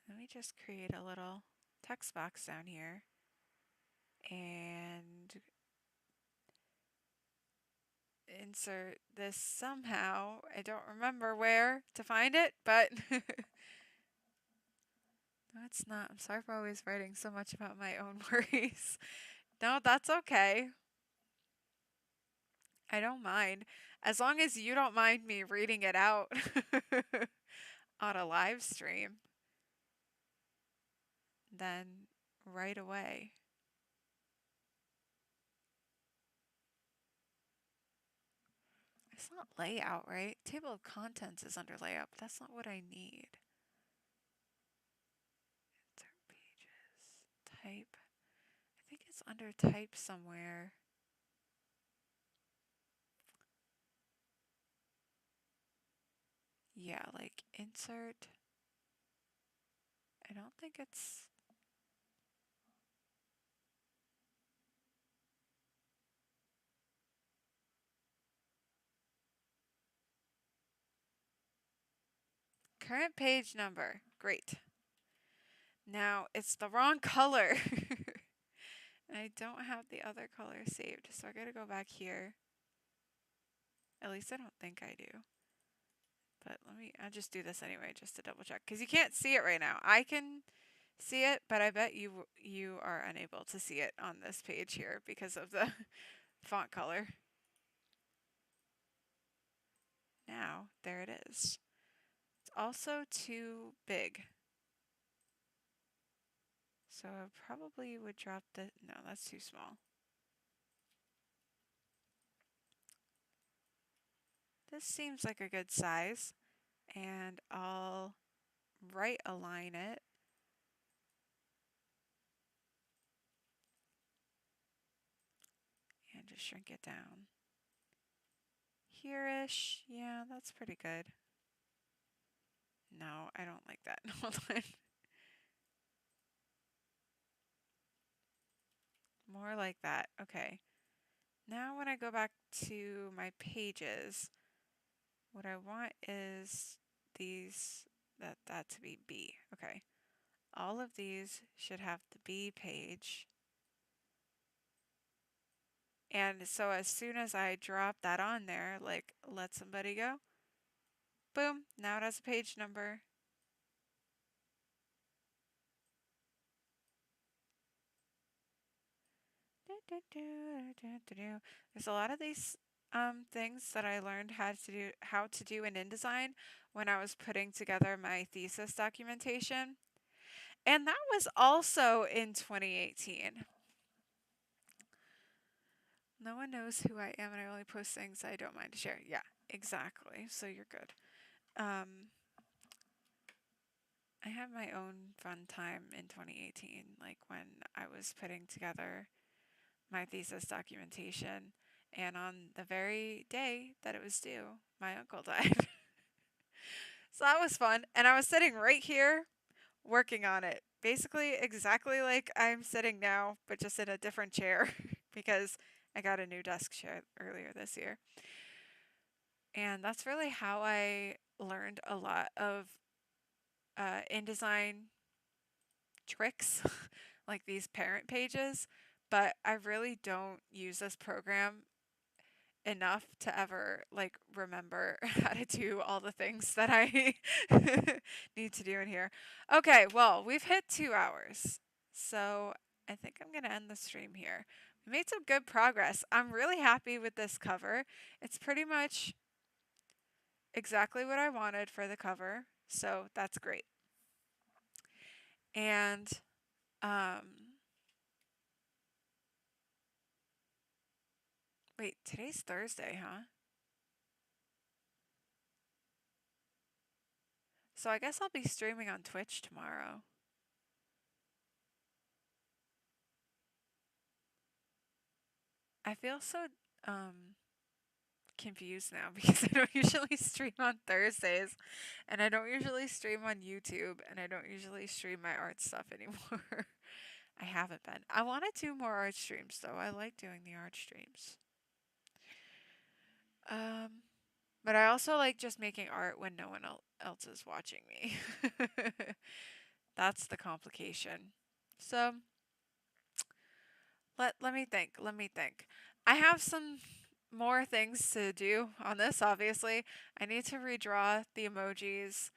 Let me just create a little text box down here and insert this somehow. I don't remember where to find it, but no, it's not. I'm sorry for always writing so much about my own worries. No, that's okay. I don't mind. As long as you don't mind me reading it out on a live stream, then right away. It's not layout, right? Table of contents is under layout, but that's not what I need. Insert pages. Type. I think it's under type somewhere. Yeah, like insert. I don't think it's. Current page number. Great. Now it's the wrong color. And I don't have the other color saved, so I gotta go back here. At least I don't think I do. But I'll just do this anyway, just to double check. Because you can't see it right now. I can see it, but I bet you are unable to see it on this page here because of the font color. Now, there it is. It's also too big. So I probably would drop the, no, that's too small. This seems like a good size, and I'll right align it. And just shrink it down. Here-ish, yeah, that's pretty good. No, I don't like that. Hold on. More like that. Okay. Now when I go back to my pages, what I want is that to be B. Okay. All of these should have the B page. And so as soon as I drop that on there, like let somebody go, boom, now it has a page number. There's a lot of these things that I learned how to do in InDesign when I was putting together my thesis documentation. And that was also in 2018. No one knows who I am and I only post things I don't mind to share. Yeah. Exactly. So you're good. Um, I had my own fun time in 2018, like when I was putting together my thesis documentation, and on the very day that it was due, my uncle died. So that was fun, and I was sitting right here working on it. Basically, exactly like I'm sitting now, but just in a different chair because I got a new desk chair earlier this year. And that's really how I learned a lot of InDesign tricks, like these parent pages. But I really don't use this program enough to ever like remember how to do all the things that I need to do in here. Okay, well, we've hit 2 hours. So I think I'm going to end the stream here. We made some good progress. I'm really happy with this cover. It's pretty much exactly what I wanted for the cover. So that's great. And wait, today's Thursday, huh? So I guess I'll be streaming on Twitch tomorrow. I feel so um confused now because I don't usually stream on Thursdays and I don't usually stream on YouTube and I don't usually stream my art stuff anymore. I haven't been. I want to do more art streams though. I like doing the art streams. Um but I also like just making art when no one else is watching me. That's the complication. So, let me think. Let me think. I have some more things to do on this, obviously. I need to redraw the emojis.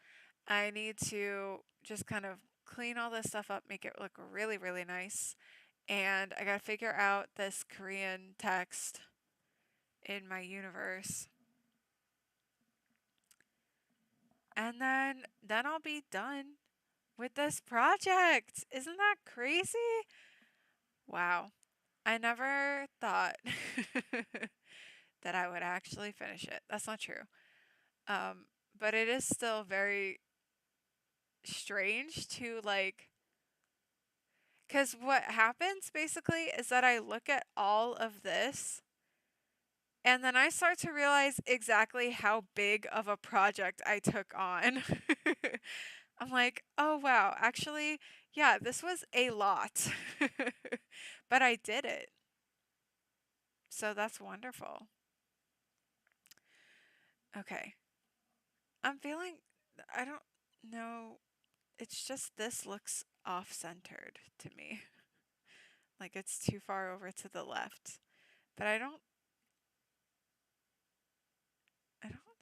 I need to just kind of clean all this stuff up, make it look really, really nice. And I gotta figure out this Korean text in my universe. And then I'll be done with this project. Isn't that crazy? Wow. I never thought that I would actually finish it. That's not true. Um, but it is still very strange to like, because what happens basically is that I look at all of this and then I start to realize exactly how big of a project I took on. I'm like, oh wow, actually, yeah, this was a lot. But I did it. So that's wonderful. Okay. I'm feeling, I don't know, it's just this looks off centered to me. Like it's too far over to the left. But I don't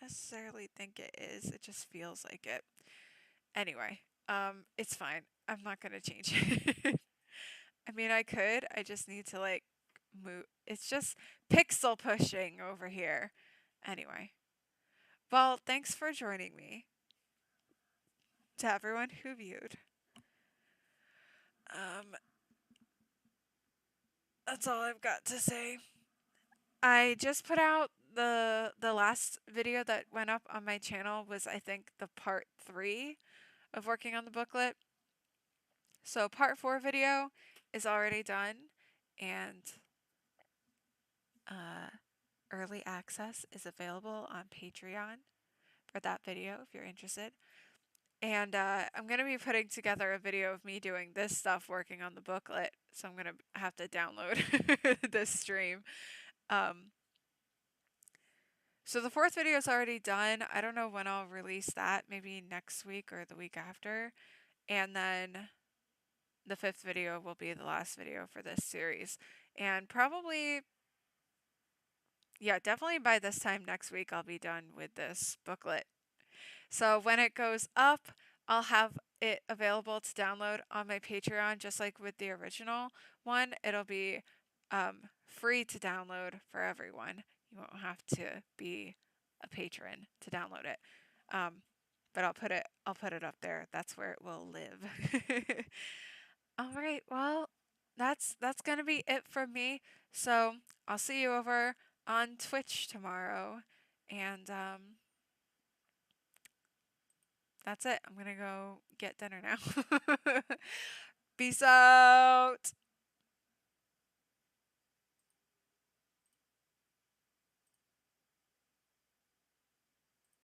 necessarily think it is. It just feels like it. Anyway, it's fine. I'm not gonna change it. I mean, I could. I just need to like move. It's just pixel pushing over here. Anyway, well, thanks for joining me. To everyone who viewed. Um, that's all I've got to say. I just put out the last video that went up on my channel was I think the part 3 of working on the booklet. So part 4 video is already done and uh, early access is available on Patreon for that video if you're interested. And I'm going to be putting together a video of me doing this stuff working on the booklet. So I'm going to have to download this stream. Um, So the 4th video is already done. I don't know when I'll release that, maybe next week or the week after. And then the 5th video will be the last video for this series. And probably, yeah, definitely by this time next week, I'll be done with this booklet. So when it goes up, I'll have it available to download on my Patreon, just like with the original one. It'll be free to download for everyone. You won't have to be a patron to download it. But I'll put it up there. That's where it will live. All right. Well, that's going to be it from me. So, I'll see you over on Twitch tomorrow And that's it. I'm going to go get dinner now. Peace out.